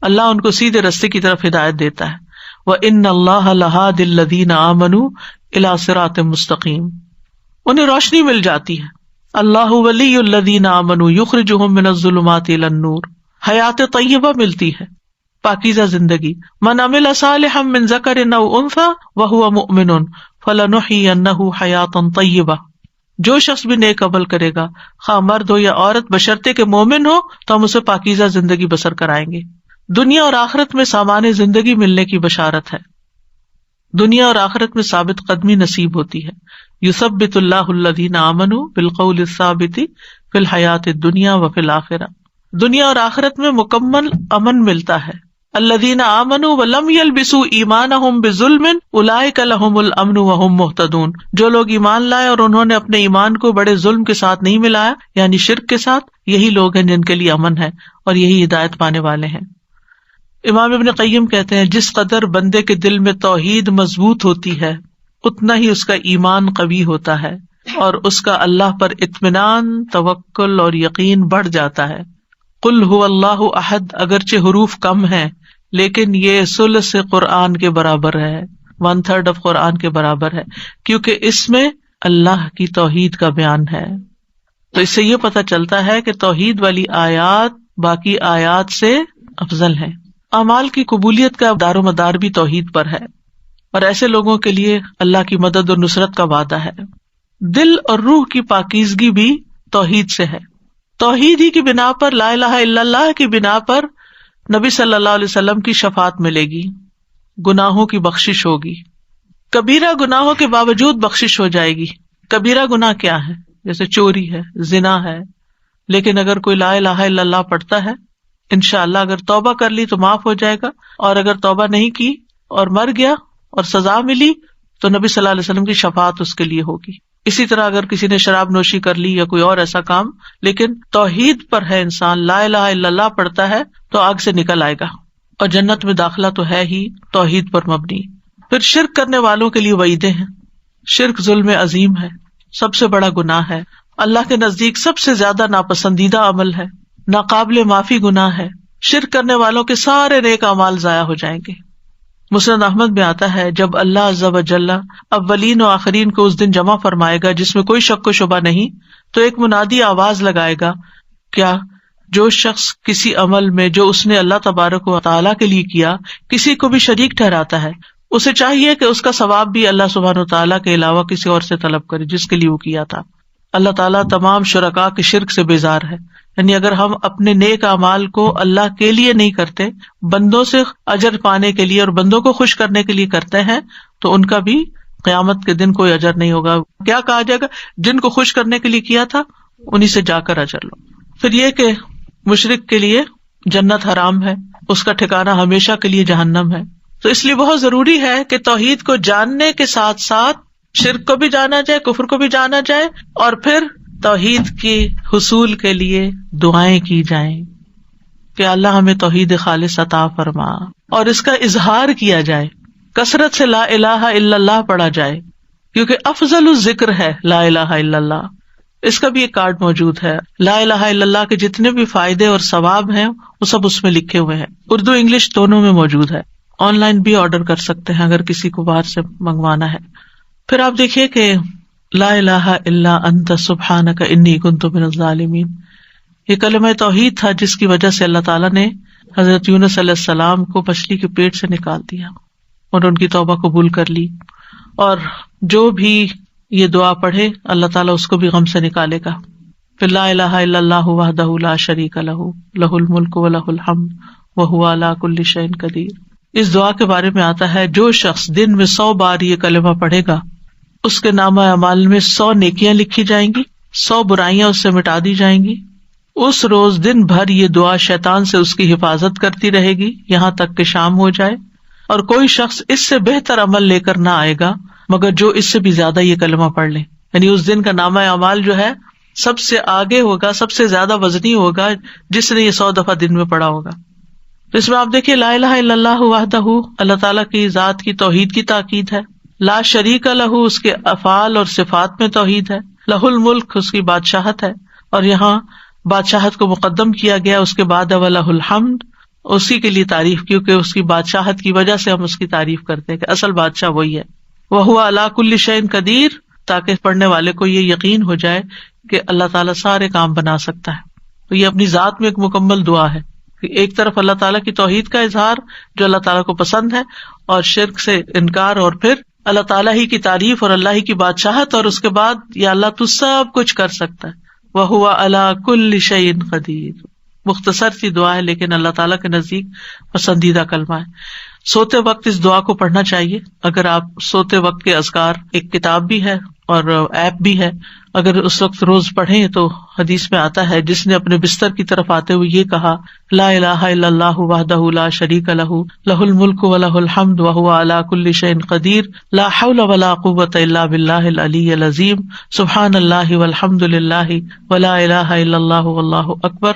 اللہ ان کو سیدھے رستے کی طرف ہدایت دیتا ہے۔ وَإِنَّ اللَّهَ لَهَادِ الَّذِينَ آمَنُوا إِلَىٰ صِرَاطٍ مُسْتَقِيمٍ، انہیں روشنی مل جاتی ہے۔ اللہ ولی الذین آمنوا یخرجہم من الظلمات الی النور، حیات طیبہ ملتی ہے، پاکیزہ زندگی۔ من عمل صالحا من ذکر او انثی وہو مؤمن فلنحیینہ حیاتا طیبہ، جو شخص بھی نیک عمل کرے گا خواہ مرد ہو یا عورت بشرطے کہ مومن ہو تو ہم اسے پاکیزہ زندگی بسر کرائیں گے۔ دنیا اور آخرت میں سامان زندگی ملنے کی بشارت ہے، دنیا اور آخرت میں ثابت قدمی نصیب ہوتی ہے۔ یثبت اللہ الذین آمنوا بالقول الثابت فی الحیات الدنیا وفی الآخرہ، دنیا اور آخرت میں مکمل امن ملتا ہے. الذین آمنوا ولم یلبسوا ایمانہم بظلم اولئک لہم الامن وہم مہتدون. جو لوگ ایمان لائے اور انہوں نے اپنے ایمان کو بڑے ظلم کے ساتھ نہیں ملایا یعنی شرک کے ساتھ، یہی لوگ ہیں جن کے لیے امن ہے اور یہی ہدایت پانے والے ہیں. امام ابن قیم کہتے ہیں جس قدر بندے کے دل میں توحید مضبوط ہوتی ہے اتنا ہی اس کا ایمان قوی ہوتا ہے اور اس کا اللہ پر اطمینان، توکل اور یقین بڑھ جاتا ہے. قل هو اللہ احد اگرچہ حروف کم ہیں لیکن یہ ثلث قرآن کے برابر ہے، 1/3 آف قرآن کے برابر ہے، کیونکہ اس میں اللہ کی توحید کا بیان ہے. تو اس سے یہ پتہ چلتا ہے کہ توحید والی آیات باقی آیات سے افضل ہیں. اعمال کی قبولیت کا دار و مدار بھی توحید پر ہے اور ایسے لوگوں کے لیے اللہ کی مدد اور نصرت کا وعدہ ہے. دل اور روح کی پاکیزگی بھی توحید سے ہے. توحید ہی کی بنا پر، لا الہ الا اللہ کی بنا پر نبی صلی اللہ علیہ وسلم کی شفاعت ملے گی، گناہوں کی بخشش ہوگی. کبیرہ گناہوں کے باوجود بخشش ہو جائے گی. کبیرہ گناہ کیا ہے؟ جیسے چوری ہے، زنا ہے، لیکن اگر کوئی لا الہ الا اللہ پڑھتا ہے انشاءاللہ اگر توبہ کر لی تو معاف ہو جائے گا، اور اگر توبہ نہیں کی اور مر گیا اور سزا ملی تو نبی صلی اللہ علیہ وسلم کی شفاعت اس کے لیے ہوگی. اسی طرح اگر کسی نے شراب نوشی کر لی یا کوئی اور ایسا کام، لیکن توحید پر ہے انسان، لا الہ الا اللہ پڑھتا ہے تو آگ سے نکل آئے گا اور جنت میں داخلہ تو ہے ہی توحید پر مبنی. پھر شرک کرنے والوں کے لیے وعیدیں ہیں. شرک ظلم عظیم ہے، سب سے بڑا گناہ ہے، اللہ کے نزدیک سب سے زیادہ ناپسندیدہ عمل ہے، ناقابل معافی گناہ ہے. شرک کرنے والوں کے سارے نیک اعمال ضائع ہو جائیں گے. مسند احمد میں آتا ہے جب اللہ عز و جل اولین و آخرین کو اس دن جمع فرمائے گا جس میں کوئی شک و شبہ نہیں، تو ایک منادی آواز لگائے گا، کیا جو شخص کسی عمل میں جو اس نے اللہ تبارک و تعالیٰ کے لیے کیا کسی کو بھی شریک ٹھہراتا ہے، اسے چاہیے کہ اس کا ثواب بھی اللہ سبحانہ و تعالیٰ کے علاوہ کسی اور سے طلب کرے جس کے لیے وہ کیا تھا. اللہ تعالیٰ تمام شرکاء کے شرک سے بیزار ہے. یعنی اگر ہم اپنے نیک اعمال کو اللہ کے لیے نہیں کرتے، بندوں سے اجر پانے کے لیے اور بندوں کو خوش کرنے کے لیے کرتے ہیں، تو ان کا بھی قیامت کے دن کوئی اجر نہیں ہوگا. کیا کہا جائے گا؟ جن کو خوش کرنے کے لیے کیا تھا انہی سے جا کر اجر لو. پھر یہ کہ مشرک کے لیے جنت حرام ہے، اس کا ٹھکانہ ہمیشہ کے لیے جہنم ہے. تو اس لیے بہت ضروری ہے کہ توحید کو جاننے کے ساتھ ساتھ شرک کو بھی جانا جائے، کفر کو بھی جانا جائے، اور پھر توحید کے حصول کے لیے دعائیں کی جائیں کہ اللہ ہمیں توحید خالص عطا فرما، اور اس کا اظہار کیا جائے، کثرت سے لا الہ الا اللہ پڑھا جائے، کیونکہ افضل الذکر ہے لا الہ الا اللہ. اس کا بھی ایک کارڈ موجود ہے. لا الہ الا اللہ کے جتنے بھی فائدے اور ثواب ہیں وہ سب اس میں لکھے ہوئے ہیں، اردو انگلش دونوں میں موجود ہے. آن لائن بھی آرڈر کر سکتے ہیں اگر کسی کو باہر سے منگوانا ہے. پھر آپ دیکھیے کہ لا الہ الا انت سبحانک انی کنت من الظالمین، یہ کلمہ توحید تھا جس کی وجہ سے اللہ تعالیٰ نے حضرت یونس علیہ السلام کو مچھلی کے پیٹ سے نکال دیا اور ان کی توبہ قبول کر لی. اور جو بھی یہ دعا پڑھے اللہ تعالیٰ اس کو بھی غم سے نکالے گا. پھر لا الہ الا اللہ وحدہ لا شریک لہ لہ الملک ولہ الحمد وہو علی کل شیء قدیر. اس دعا کے بارے میں آتا ہے جو شخص دن میں 100 بار یہ کلمہ پڑھے گا اس کے نامہ اعمال میں 100 نیکیاں لکھی جائیں گی، 100 برائیاں اس سے مٹا دی جائیں گی. اس روز دن بھر یہ دعا شیطان سے اس کی حفاظت کرتی رہے گی یہاں تک کہ شام ہو جائے، اور کوئی شخص اس سے بہتر عمل لے کر نہ آئے گا مگر جو اس سے بھی زیادہ یہ کلمہ پڑھ لے. یعنی اس دن کا نامہ اعمال جو ہے سب سے آگے ہوگا، سب سے زیادہ وزنی ہوگا جس نے یہ 100 دفعہ دن میں پڑھا ہوگا. اس میں آپ دیکھیے لا الہ الا اللہ وحدہ، اللہ تعالیٰ کی ذات کی توحید کی تاکید ہے. لا شریک لہ، اس کے افعال اور صفات میں توحید ہے. لہ الملک، اس کی بادشاہت ہے، اور یہاں بادشاہت کو مقدم کیا گیا. اس کے بعد ولہ الحمد، اسی کے لیے تعریف، کیونکہ اس کی بادشاہت کی وجہ سے ہم اس کی تعریف کرتے ہیں کہ اصل بادشاہ وہی ہے. وہو علی کل شیء قدیر، تاکہ پڑھنے والے کو یہ یقین ہو جائے کہ اللہ تعالیٰ سارے کام بنا سکتا ہے. تو یہ اپنی ذات میں ایک مکمل دعا ہے کہ ایک طرف اللہ تعالیٰ کی توحید کا اظہار جو اللہ تعالیٰ کو پسند ہے، اور شرک سے انکار، اور پھر اللہ تعالیٰ ہی کی تعریف اور اللہ ہی کی بادشاہت، اور اس کے بعد یا اللہ تو سب کچھ کر سکتا ہے. وَهُوَ عَلَى كُلِّ شَيْءٍ قَدِيرٌ. مختصر سی دعا ہے لیکن اللہ تعالیٰ کے نزدیک پسندیدہ کلمہ ہے. سوتے وقت اس دعا کو پڑھنا چاہیے. اگر آپ سوتے وقت کے اذکار، ایک کتاب بھی ہے اور ایپ بھی ہے، اگر اس وقت روز پڑھیں تو حدیث میں آتا ہے جس نے اپنے بستر کی طرف آتے ہوئے یہ کہا لا الہ الا اللہ وحدہ لا شریک لہ لہ الملک ولہ الحمد وہو علی کل شیء قدیر لا حول ولا قوۃ الا باللہ العلی العظیم سبحان اللہ والحمد للہ ولا الہ الا اللہ واللہ اکبر.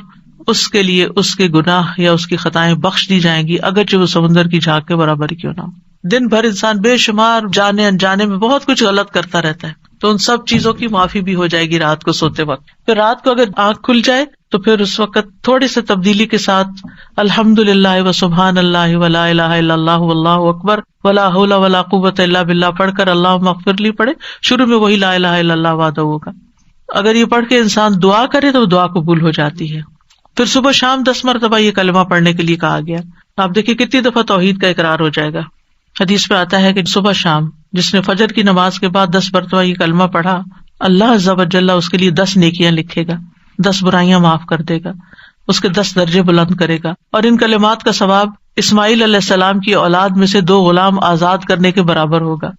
اس کے لیے اس کے گناہ یا اس کی خطائیں بخش دی جائیں گی اگرچہ وہ سمندر کی جھاگ کے برابر کیوں نہ ہو. دن بھر انسان بے شمار جانے انجانے میں بہت کچھ غلط کرتا رہتا ہے، تو ان سب چیزوں کی معافی بھی ہو جائے گی رات کو سوتے وقت. پھر رات کو اگر آنکھ کھل جائے تو پھر اس وقت تھوڑی سی تبدیلی کے ساتھ الحمد للہ و سبحان اللہ ولا الہ الا اللہ واللہ اکبر ولا حول ولا قوۃ الا باللہ پڑھ کر اللہم اغفر لی پڑھے. شروع میں وہی لا الہ الا اللہ وحدہ ہوگا. اگر یہ پڑھ کے انسان دعا کرے تو دعا قبول ہو جاتی ہے. پھر صبح شام 10 مرتبہ یہ کلمہ پڑھنے کے لیے کہا گیا. آپ دیکھیے کتنی دفعہ توحید کا اقرار ہو جائے گا. حدیث میں آتا ہے کہ صبح شام جس نے فجر کی نماز کے بعد 10 مرتبہ یہ کلمہ پڑھا، اللہ عز و جل اس کے لیے 10 نیکیاں لکھے گا، 10 برائیاں معاف کر دے گا، اس کے 10 درجے بلند کرے گا. اور ان کلمات کا ثواب اسماعیل علیہ السلام کی اولاد میں سے 2 غلام آزاد کرنے کے برابر ہوگا.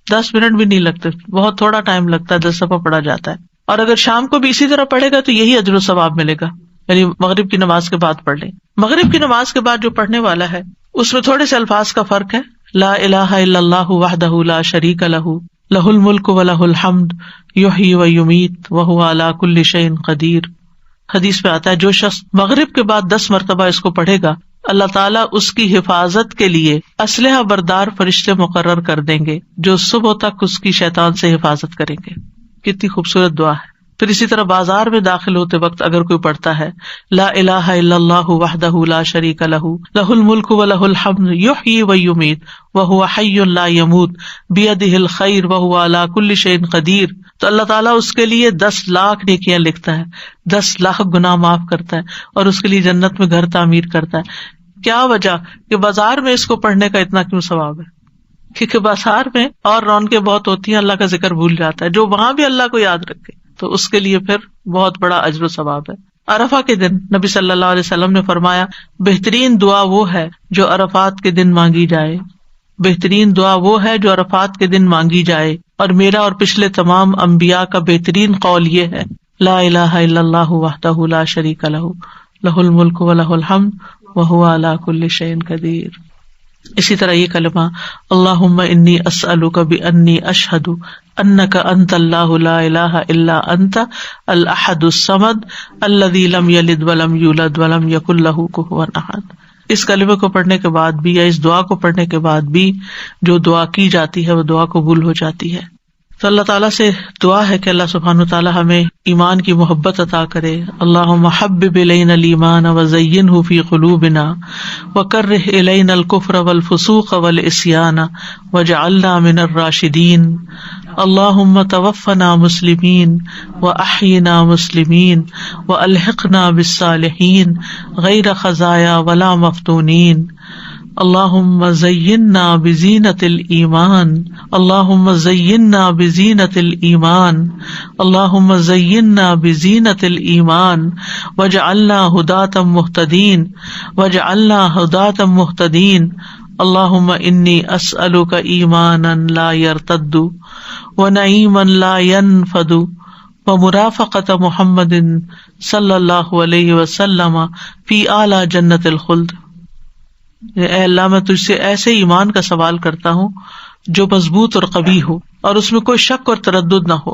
10 منٹ بھی نہیں لگتے، بہت تھوڑا ٹائم لگتا ہے، 10 دفعہ پڑھا جاتا ہے. اور اگر شام کو بھی اسی طرح پڑھے گا تو یہی اجر و ثواب ملے گا. یعنی مغرب کی نماز کے بعد پڑھ لیں. مغرب کی نماز کے بعد جو پڑھنے والا ہے اس میں تھوڑے سے الفاظ کا فرق ہے. لا الہ الا اللہ وحدہ لا شریک لہ لہ الملک ولہ الحمد یحیی و یمیت وہو علی کل شیء قدیر. حدیث میں آتا ہے جو شخص مغرب کے بعد 10 مرتبہ اس کو پڑھے گا اللہ تعالیٰ اس کی حفاظت کے لیے اسلحہ بردار فرشتے مقرر کر دیں گے جو صبح تک اس کی شیطان سے حفاظت کریں گے. کتنی خوبصورت دعا ہے. پھر اسی طرح بازار میں داخل ہوتے وقت اگر کوئی پڑھتا ہے لا الہ الا اللہ وحدہ لا شریک لہ لہ الملک ولہ الحمد یحیی و یمیت وہو حی لا یموت بیدہ الخیر وہو علی کل شیء قدیر، تو اللہ تعالیٰ اس کے لیے 10 لاکھ نیکیاں لکھتا ہے، 10 لاکھ گناہ معاف کرتا ہے اور اس کے لیے جنت میں گھر تعمیر کرتا ہے. کیا وجہ کہ بازار میں اس کو پڑھنے کا اتنا کیوں ثواب ہے؟ کیونکہ بازار میں اور رونقیں بہت ہوتی ہیں، اللہ کا ذکر بھول جاتا ہے. جو وہاں بھی اللہ کو یاد رکھے تو اس کے لیے پھر بہت بڑا اجر و ثواب ہے. عرفہ کے دن نبی صلی اللہ علیہ وسلم نے فرمایا بہترین دعا وہ ہے جو عرفات کے دن مانگی جائے، بہترین دعا وہ ہے جو عرفات کے دن مانگی جائے. اور میرا اور پچھلے تمام انبیاء کا بہترین قول یہ ہے لا الہ الا اللہ وحدہ لا شریک لہ لہ الملک ولہ الحمد وہو علی کل شیء قدیر. اسی طرح یہ کلمہ اللہم انی اسألک بانی اشہد انک انت اللہ لا الہ الا انت الاحد الصمد الذی لم یلد ولم یولد ولم یکن لہ کفوا احد. اس کلمے کو پڑھنے کے بعد بھی یا اس دعا کو پڑھنے کے بعد بھی جو دعا کی جاتی ہے وہ دعا قبول ہو جاتی ہے. تو اللہ تعالیٰ سے دعا ہے کہ اللہ سبحانہ وتعالیٰ ہمیں ایمان کی محبت عطا کرے. اللہم حبب الینا الایمان وزینہ فی قلوبنا وکرہ الینا الکفر والفسوق والعصیان واجعلنا من الراشدین. اللہم توفنا مسلمین واحینا مسلمین والحقنا بالصالحین غیر خزایا ولا مفتونین. اللہم زیننا بزینت الایمان اللہم زیننا بزینت الایمان اللہم زیننا بزینت الایمان واجعلنا ہداۃ مہتدین واجعلنا ہداۃ مہتدین. اللہم انی اسألک ایمانا لا یرتد ونعیما لا ینفد ومرافقۃ محمد صلی اللہ علیہ وسلم فی اعلی جنت الخلد. اے اللہ میں تجھ سے ایسے ایمان کا سوال کرتا ہوں جو مضبوط اور قوی ہو اور اس میں کوئی شک اور تردد نہ ہو،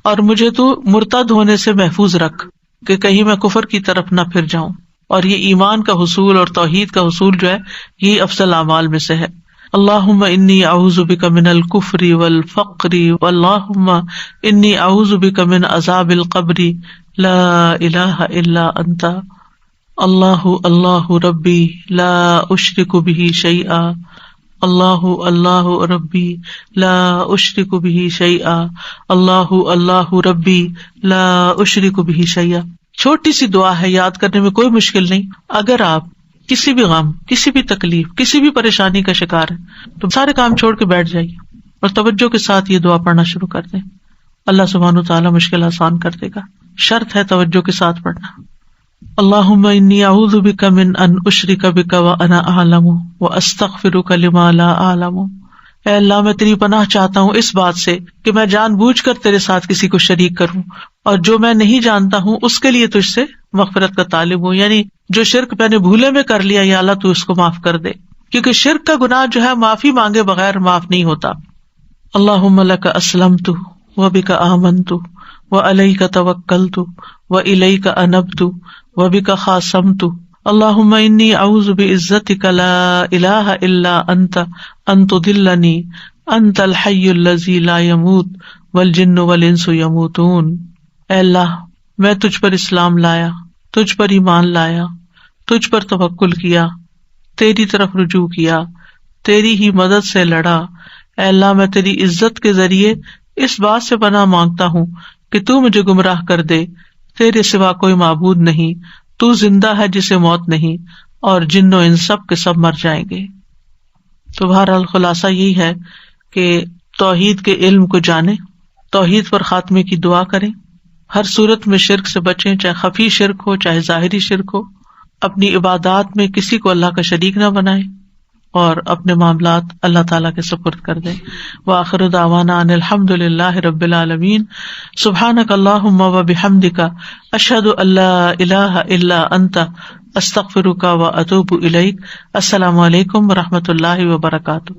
اور مجھے تو مرتد ہونے سے محفوظ رکھ کہ کہیں میں کفر کی طرف نہ پھر جاؤں. اور یہ ایمان کا حصول اور توحید کا حصول جو ہے یہ افضل اعمال میں سے ہے. اللہم انی اعوذ بک من الکفر والفقر واللہم انی اعوذ بک من عذاب القبر لا الہ الا انت. اللہ اللہ ربی لا اشرک بہ شیئا اللہ اللہ ربی لا اشرک بہ شیئا اللہ اللہ ربی لا اشرک بہ شیئا. چھوٹی سی دعا ہے، یاد کرنے میں کوئی مشکل نہیں. اگر آپ کسی بھی غم، کسی بھی تکلیف، کسی بھی پریشانی کا شکار ہے تو سارے کام چھوڑ کے بیٹھ جائیے اور توجہ کے ساتھ یہ دعا پڑھنا شروع کر دیں. اللہ سبحانہ تعالیٰ مشکل آسان کر دے گا. شرط ہے توجہ کے ساتھ پڑھنا. اللہم انی اعوذ بک من ان اشرک بک وانا اعلم واستغفرک لما لا اعلم. اے اللہ میں تیری پناہ چاہتا ہوں اس بات سے کہ میں جان بوجھ کر تیرے ساتھ کسی کو شریک کروں اور جو میں نہیں جانتا ہوں اس کے لیے تجھ سے مغفرت کا طالب ہوں. یعنی جو شرک میں نے بھولے میں کر لیا یا اللہ تو اس کو معاف کر دے، کیونکہ شرک کا گناہ جو ہے معافی مانگے بغیر معاف نہیں ہوتا. اللہم لک اسلمت وبک آمنت وعلیک توکلت والیک انبت وبک خاصمت. اللہم انی اعوذ بعزتک لا الہ الا انت ان تضلنی انت الحی الذی لا یموت والجن والانس یموتون. اے اللہ میں تجھ پر اسلام لایا، تجھ پر ایمان لایا، تجھ پر توکل کیا، تیری طرف رجوع کیا، تیری ہی مدد سے لڑا. اے اللہ میں تیری عزت کے ذریعے اس بات سے پناہ مانگتا ہوں کہ تو مجھے گمراہ کر دے، تیرے سوا کوئی معبود نہیں، تو زندہ ہے جسے موت نہیں، اور جن و انس سب کے سب مر جائیں گے. تو بہرحال خلاصہ یہی ہے کہ توحید کے علم کو جانیں، توحید پر خاتمے کی دعا کریں، ہر صورت میں شرک سے بچیں، چاہے خفی شرک ہو چاہے ظاہری شرک ہو. اپنی عبادات میں کسی کو اللہ کا شریک نہ بنائیں اور اپنے معاملات اللہ تعالیٰ کے سپرد کر دیں. وآخر دعوانا ان الحمد للہ رب العالمین. سبحانک اللہم وبحمدک اشہد ان لا الہ الا انت استغفرک واتوب الیک. السلام علیکم ورحمۃ اللہ وبرکاتہ.